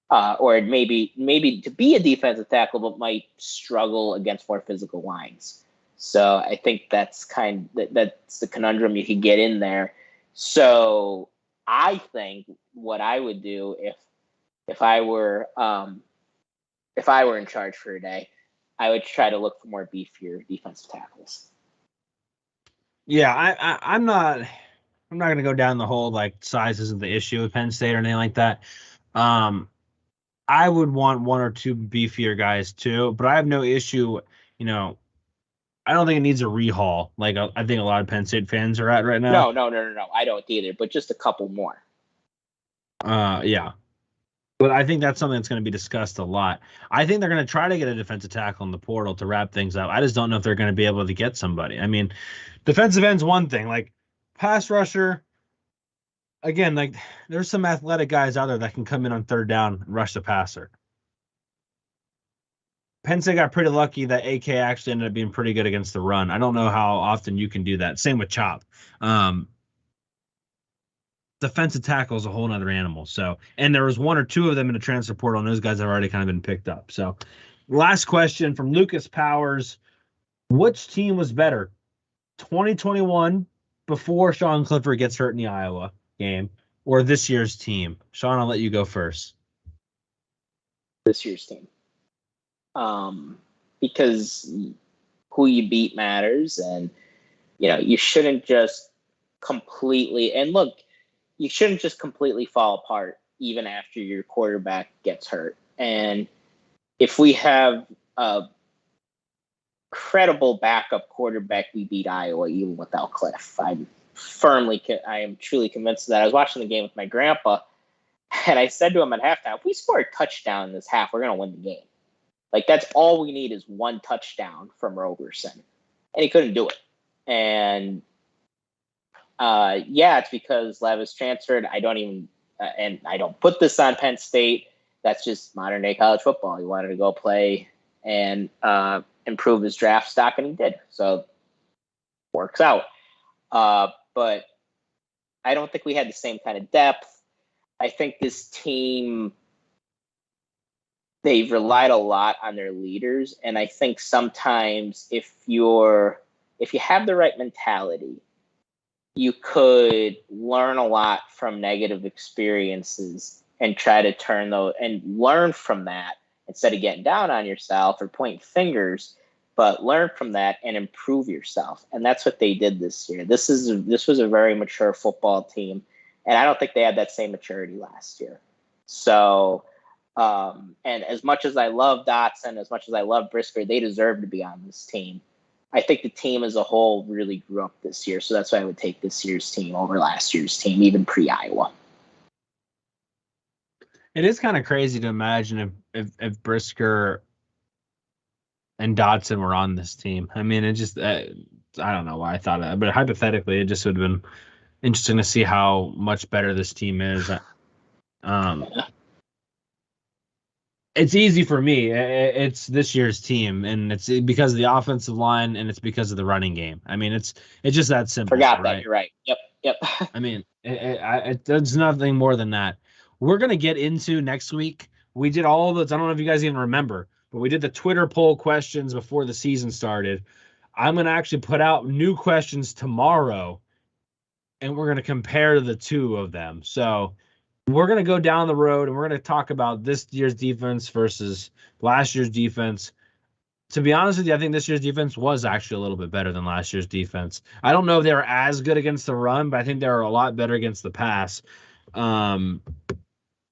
Or maybe to be a defensive tackle, but might struggle against more physical lines. So I think that's that's the conundrum you could get in there. So I think what I would do if I were in charge for a day, I would try to look for more beefier defensive tackles. Yeah, I'm not going to go down the whole like size isn't the issue with Penn State or anything like that. I would want 1 or 2 beefier guys too, but I have no issue. I don't think it needs a rehaul like I think a lot of Penn State fans are at right now. No. I don't either, but just a couple more. Yeah. But I think that's something that's going to be discussed a lot. I think they're going to try to get a defensive tackle in the portal to wrap things up. I just don't know if they're going to be able to get somebody. I mean, defensive end's one thing. Like, pass rusher, again, like, there's some athletic guys out there that can come in on third down and rush the passer. Penn State got pretty lucky that AK actually ended up being pretty good against the run. I don't know how often you can do that. Same with Chop. Defensive tackle is a whole other animal. So, and there was 1 or 2 of them in the transfer portal, and those guys have already kind of been picked up. So, last question from Lucas Powers. Which team was better, 2021 before Sean Clifford gets hurt in the Iowa game, or this year's team? Sean, I'll let you go first. This year's team. Because who you beat matters, and you shouldn't just completely fall apart even after your quarterback gets hurt. And if we have a credible backup quarterback, we beat Iowa even without Cliff. I am truly convinced of that. I was watching the game with my grandpa, and I said to him at halftime, if we score a touchdown in this half, we're going to win the game. Like, that's all we need is one touchdown from Roberson. And he couldn't do it. And, it's because Levis transferred. I don't put this on Penn State. That's just modern day college football. He wanted to go play and improve his draft stock, and he did. So, works out. But I don't think we had the same kind of depth. I think this team, they've relied a lot on their leaders. And I think sometimes if you have the right mentality, you could learn a lot from negative experiences and try to turn those and learn from that instead of getting down on yourself or pointing fingers, but learn from that and improve yourself. And that's what they did this year. This was a very mature football team. And I don't think they had that same maturity last year. So, and as much as I love Dotson, as much as I love Brisker, they deserve to be on this team. I think the team as a whole really grew up this year. So that's why I would take this year's team over last year's team, even pre-Iowa. It is kind of crazy to imagine if Brisker and Dotson were on this team. I mean, it just, I don't know why I thought of that, but hypothetically, it just would have been interesting to see how much better this team is. It's easy for me. It's this year's team, and it's because of the offensive line, and it's because of the running game. I mean, it's just that simple. Forgot right? that. You're right. Yep. I mean, it's nothing more than that. We're going to get into next week. We did all of those. I don't know if you guys even remember, but we did the Twitter poll questions before the season started. I'm going to actually put out new questions tomorrow, and we're going to compare the two of them. So we're going to go down the road, and we're going to talk about this year's defense versus last year's defense. To be honest with you, I think this year's defense was actually a little bit better than last year's defense. I don't know if they were as good against the run, but I think they were a lot better against the pass.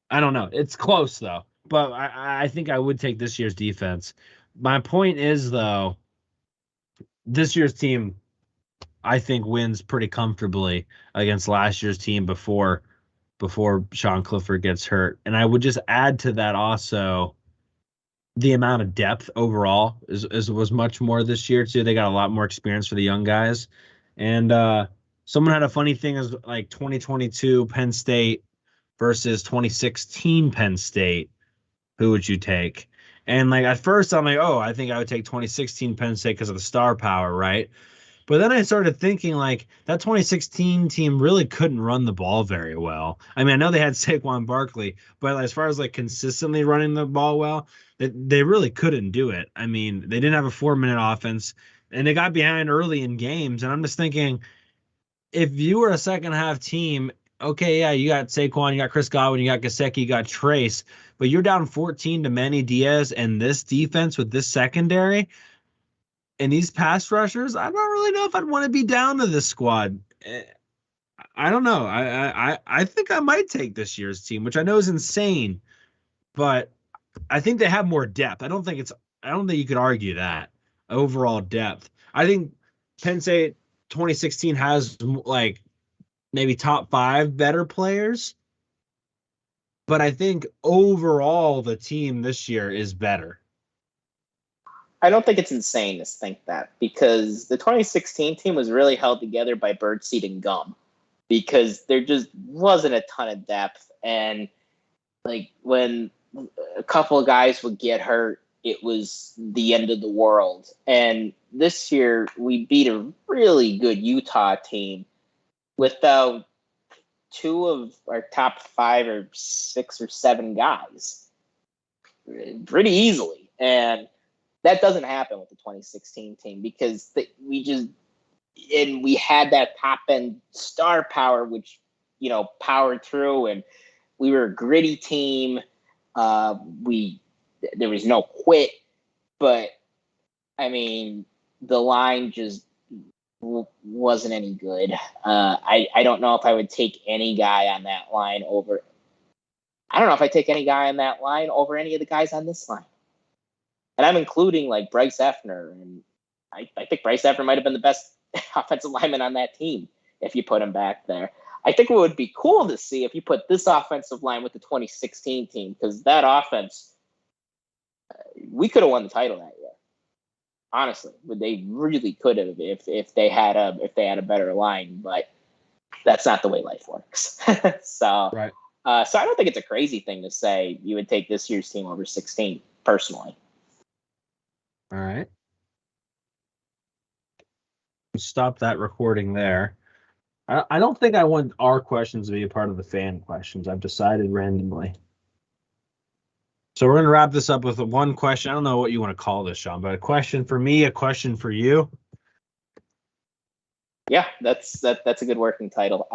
I don't know. It's close, though. But I think I would take this year's defense. My point is, though, this year's team, I think, wins pretty comfortably against last year's team before Sean Clifford gets hurt. And I would just add to that also the amount of depth overall was much more this year, too. They got a lot more experience for the young guys. And someone had a funny thing as like 2022 Penn State versus 2016 Penn State. Who would you take? And like at first I'm like, I think I would take 2016 Penn State because of the star power, right? But then I started thinking like that 2016 team really couldn't run the ball very well. I mean, I know they had Saquon Barkley, but as far as like consistently running the ball well, they really couldn't do it. I mean, they didn't have a 4-minute offense, and they got behind early in games. And I'm just thinking, if you were a second half team, okay, yeah, you got Saquon, you got Chris Godwin, you got Gesicki, you got Trace, but you're down 14 to Manny Diaz and this defense with this secondary and these pass rushers, I don't really know if I'd want to be down to this squad. I don't know. I think I might take this year's team, which I know is insane, but I think they have more depth. I don't think you could argue that overall depth. I think Penn State 2016 has like maybe top 5 better players, but I think overall the team this year is better. I don't think it's insane to think that, because the 2016 team was really held together by birdseed and gum, because there just wasn't a ton of depth. And like when a couple of guys would get hurt, it was the end of the world. And this year we beat a really good Utah team without 2 of our top 5 or 6 or 7 guys pretty easily. And That doesn't happen with the 2016 team because we had that top end star power, which, you know, powered through, and we were a gritty team. There was no quit, but I mean, the line just wasn't any good. I don't know if I would take any guy on that line over. I don't know if I take any guy on that line over any of the guys on this line. And I'm including like Bryce Effner. And I think Bryce Effner might have been the best offensive lineman on that team if you put him back there. I think it would be cool to see if you put this offensive line with the 2016 team, because that offense, we could have won the title that year. Honestly, but they really could have if they had a better line. But that's not the way life works. So, Right. So I don't think it's a crazy thing to say you would take this year's team over 16, personally. All right. Stop that recording there. I don't think I want our questions to be a part of the fan questions. I've decided randomly. So we're going to wrap this up with one question. I don't know what you want to call this, Sean, but a question for me, a question for you. Yeah, that's a good working title.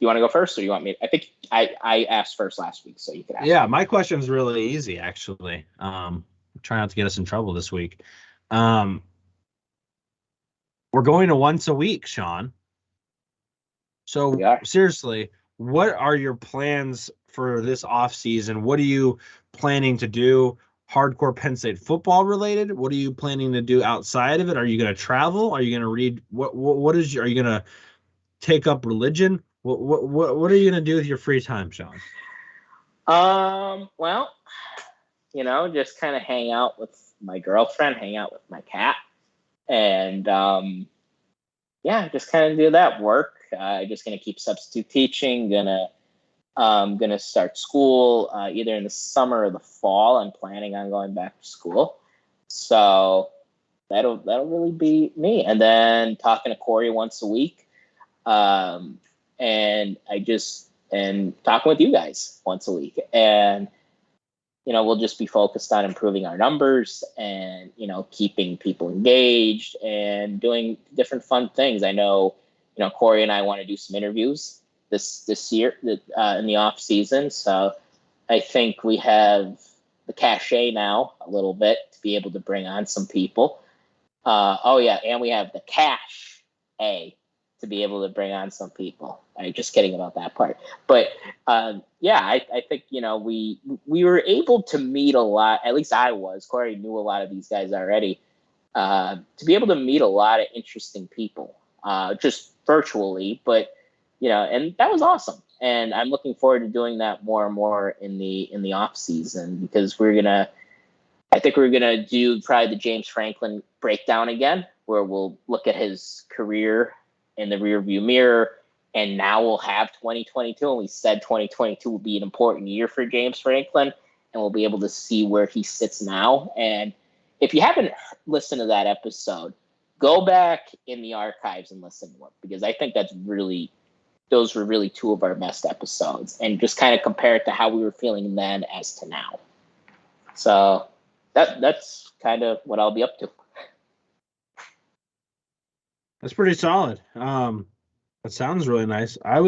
You want to go first, or you want me? I think I asked first last week, so you could ask. Yeah, my question is really easy, actually. Try not to get us in trouble this week. We're going to once a week, Sean. So seriously, what are your plans for this off season? What are you planning to do? Hardcore Penn State football related? What are you planning to do outside of it? Are you going to travel? Are you going to read? Are you going to take up religion? What are you going to do with your free time, Sean? Well, you know, just kind of hang out with my girlfriend, hang out with my cat, and yeah, just kind of do that work. Just gonna keep substitute teaching. Gonna start school either in the summer or the fall. I'm planning on going back to school, so that'll really be me. And then talking to Corey once a week, and talking with you guys once a week. And you know, we'll just be focused on improving our numbers and, you know, keeping people engaged and doing different fun things. I know, you know, Corey and I want to do some interviews this year in the off season. So I think we have the cachet now a little bit to be able to bring on some people. And we have the cash to be able to bring on some people. I'm just kidding about that part. But I think, you know, we were able to meet a lot, at least I was. Corey knew a lot of these guys already, to be able to meet a lot of interesting people, just virtually. But, you know, and that was awesome. And I'm looking forward to doing that more and more in the off season, because I think we're gonna do probably the James Franklin breakdown again, where we'll look at his career in the rearview mirror. And now we'll have 2022, and we said 2022 will be an important year for James Franklin, and we'll be able to see where he sits now. And if you haven't listened to that episode, go back in the archives and listen to it, because I think those were really two of our best episodes, and just kind of compare it to how we were feeling then as to now. So that's kind of what I'll be up to. That's pretty solid. That sounds really nice. Why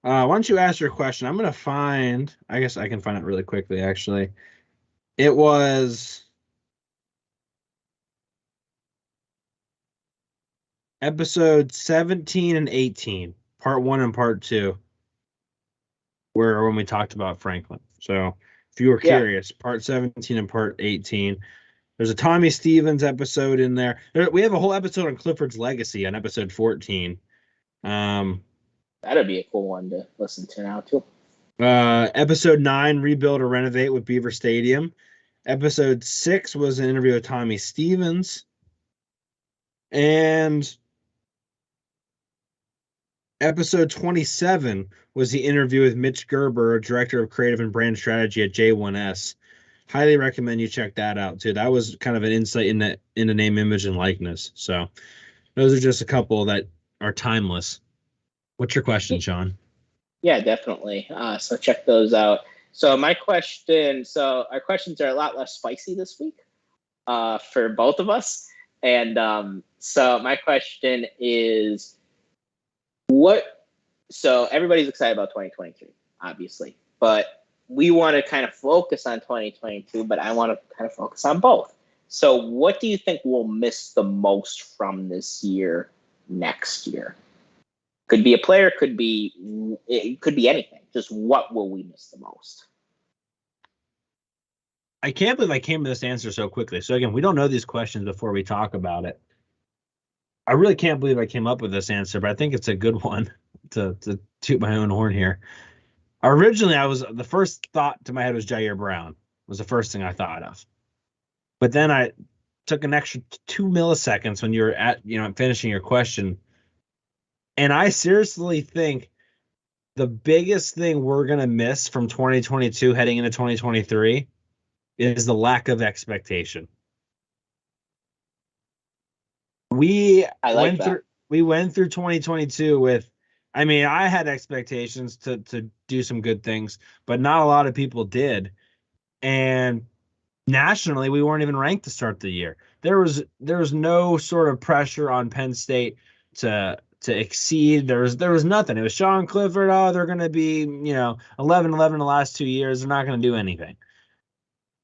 don't you ask your question? I'm going to find, I guess I can find it really quickly, actually. It was episode 17 and 18, part 1 and part 2, when we talked about Franklin. So if you were curious, part 17 and part 18. There's a Tommy Stevens episode in there. We have a whole episode on Clifford's legacy on episode 14. That'd be a cool one to listen to now too. Episode 9, rebuild or renovate with Beaver Stadium. Episode 6 was an interview with Tommy Stevens. And episode 27 was the interview with Mitch Gerber, director of creative and brand strategy at J1S. Highly recommend you check that out too. That was kind of an insight into name, image, and likeness. So those are just a couple that are timeless. What's your question, Sean? Yeah, definitely. So check those out. So our questions are a lot less spicy this week. for both of us. And so my question is, so everybody's excited about 2023, obviously, but we want to kind of focus on 2022, but I want to kind of focus on both. So what do you think we'll miss the most from this year next year? Could be a player, it could be anything. Just what will we miss the most? I can't believe I came to this answer so quickly. So again, we don't know these questions before we talk about it. I really can't believe I came up with this answer, but I think it's a good one to toot my own horn here. Originally, the first thought to my head was Jair Brown was the first thing I thought of. But then I took an extra 2 milliseconds when you were finishing your question. And I seriously think the biggest thing we're going to miss from 2022 heading into 2023 is the lack of expectation. We went through 2022 with, I had expectations to do some good things, but not a lot of people did. And nationally, we weren't even ranked to start the year. There was no sort of pressure on Penn State to exceed. There was nothing. It was Sean Clifford. Oh, they're going to be 11-11 the last 2 years. They're not going to do anything.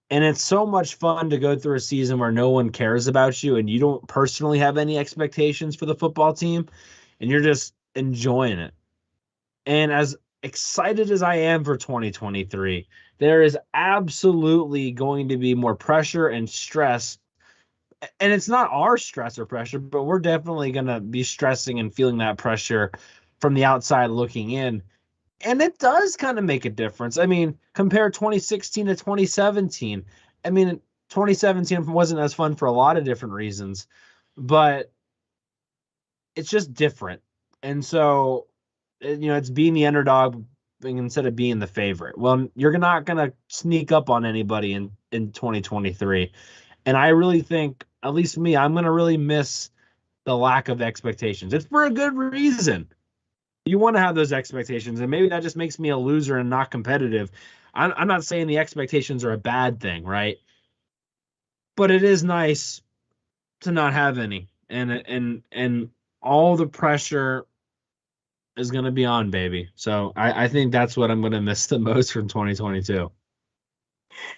And it's so much fun to go through a season where no one cares about you and you don't personally have any expectations for the football team, and you're just enjoying it. And as excited as I am for 2023, there is absolutely going to be more pressure and stress. And it's not our stress or pressure, but we're definitely going to be stressing and feeling that pressure from the outside looking in. And it does kind of make a difference. Compare 2016 to 2017. 2017 wasn't as fun for a lot of different reasons, but it's just different. And so, it's being the underdog instead of being the favorite. Well, you're not going to sneak up on anybody in 2023. And I really think, at least me, I'm going to really miss the lack of expectations. It's for a good reason. You want to have those expectations, and maybe that just makes me a loser and not competitive. I'm not saying the expectations are a bad thing, right? But it is nice to not have any, and all the pressure is going to be on, baby. So I think that's what I'm going to miss the most from 2022.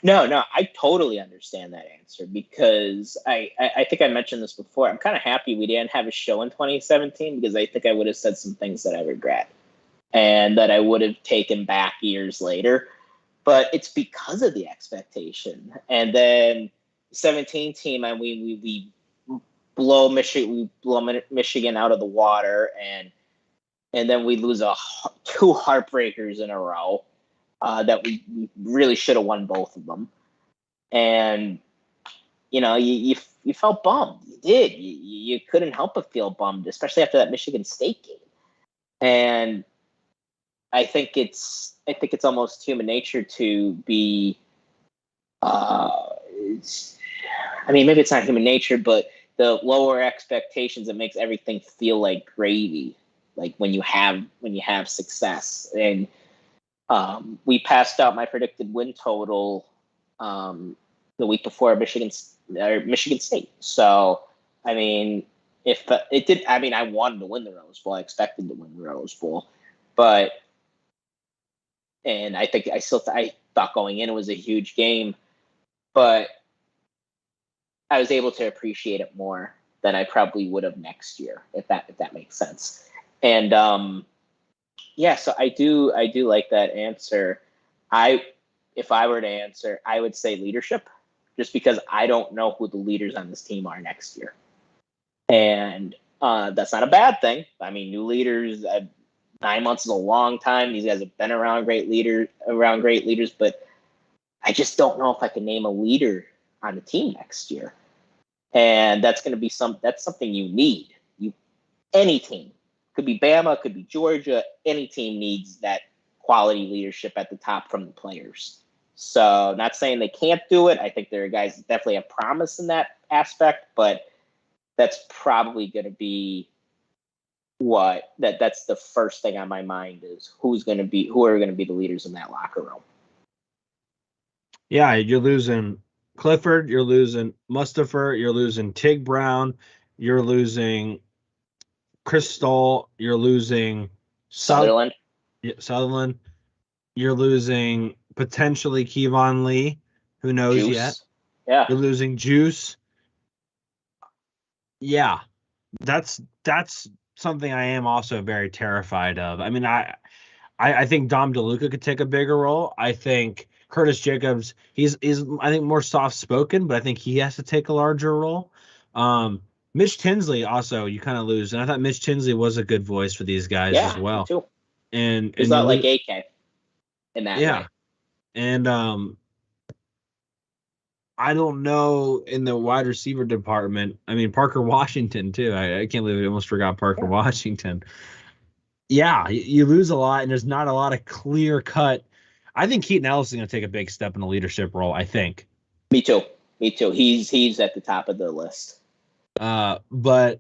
No, I totally understand that answer, because I think I mentioned this before. I'm kind of happy we didn't have a show in 2017, because I think I would have said some things that I regret and that I would have taken back years later. But it's because of the expectation. And then 17 team, and we blow Michigan out of the water, and then we lose 2 heartbreakers in a row. That we really should have won both of them. And, you felt bummed. You did. You couldn't help but feel bummed, especially after that Michigan State game. And I think it's almost human nature to be, maybe it's not human nature, but the lower expectations, it makes everything feel like gravy, like when you have success. And we passed out my predicted win total the week before Michigan State. So, if it did, I wanted to win the Rose Bowl. I expected to win the Rose Bowl, and I thought going in it was a huge game, but I was able to appreciate it more than I probably would have next year, if that makes sense. And so I do like that answer. If I were to answer, I would say leadership, just because I don't know who the leaders on this team are next year. And that's not a bad thing. New leaders, 9 months is a long time. These guys have been around great leaders, but I just don't know if I can name a leader on the team next year. And that's going to be that's something you need. Any team. Could be Bama, could be Georgia. Any team needs that quality leadership at the top from the players. So not saying they can't do it. I think there are guys that definitely have promise in that aspect, but that's probably going to be that's the first thing on my mind is who are going to be the leaders in that locker room. Yeah, you're losing Clifford, you're losing Mustafa, you're losing Tig Brown, you're losing Chris Stoll, you're losing Sutherland. Sutherland, you're losing potentially Kevon Lee, who knows Juice. yet. Yeah. You're losing Juice. Yeah, that's something I am also very terrified of. I mean, I think Dom DeLuca could take a bigger role. I think Curtis Jacobs, he's I think more soft spoken, but I think he has to take a larger role. Mitch Tinsley also you kind of lose, and I thought Mitch Tinsley was a good voice for these guys as well. Me too. And He's not like AK in that way. And I don't know in the wide receiver department. I mean, Parker Washington too. I can't believe I almost forgot Parker Washington. Yeah, you lose a lot, and there's not a lot of clear cut. I think Keaton Ellis is going to take a big step in a leadership role. I think. Me too. He's at the top of the list. But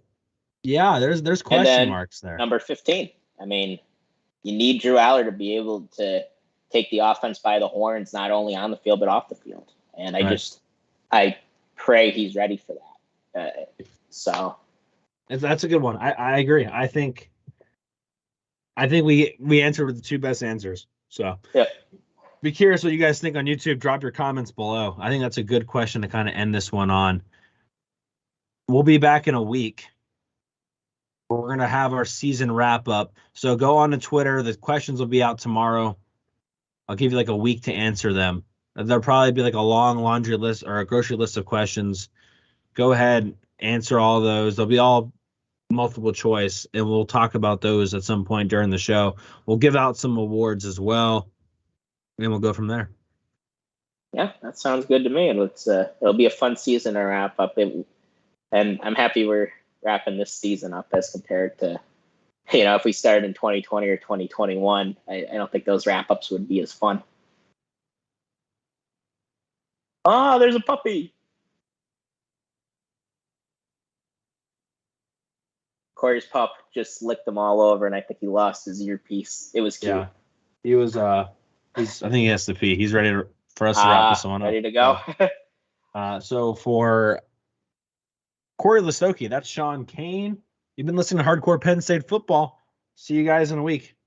yeah, there's question marks there. Number 15. I mean, you need Drew Aller to be able to take the offense by the horns, not only on the field but off the field. And I pray he's ready for that. So that's a good one. I agree. I think we answered with the two best answers. So yeah. Be curious what you guys think on YouTube. Drop your comments below. I think that's a good question to kind of end this one on. We'll be back in a week. We're going to have our season wrap up. So go on to Twitter. The questions will be out tomorrow. I'll give you like a week to answer them. There'll probably be like a long laundry list or a grocery list of questions. Go ahead, answer all those. They'll be all multiple choice, and we'll talk about those at some point during the show. We'll give out some awards as well, and we'll go from there. Yeah, that sounds good to me. And it'll be a fun season to wrap up. And I'm happy we're wrapping this season up as compared to, if we started in 2020 or 2021, I don't think those wrap-ups would be as fun. Oh, there's a puppy. Corey's pup just licked them all over, and I think he lost his earpiece. It was cute. Yeah, he was. I think he has to pee. He's ready for us to wrap this one up. Ready to go. So for Corey Listoki, that's Sean Kane. You've been listening to Hardcore Penn State Football. See you guys in a week.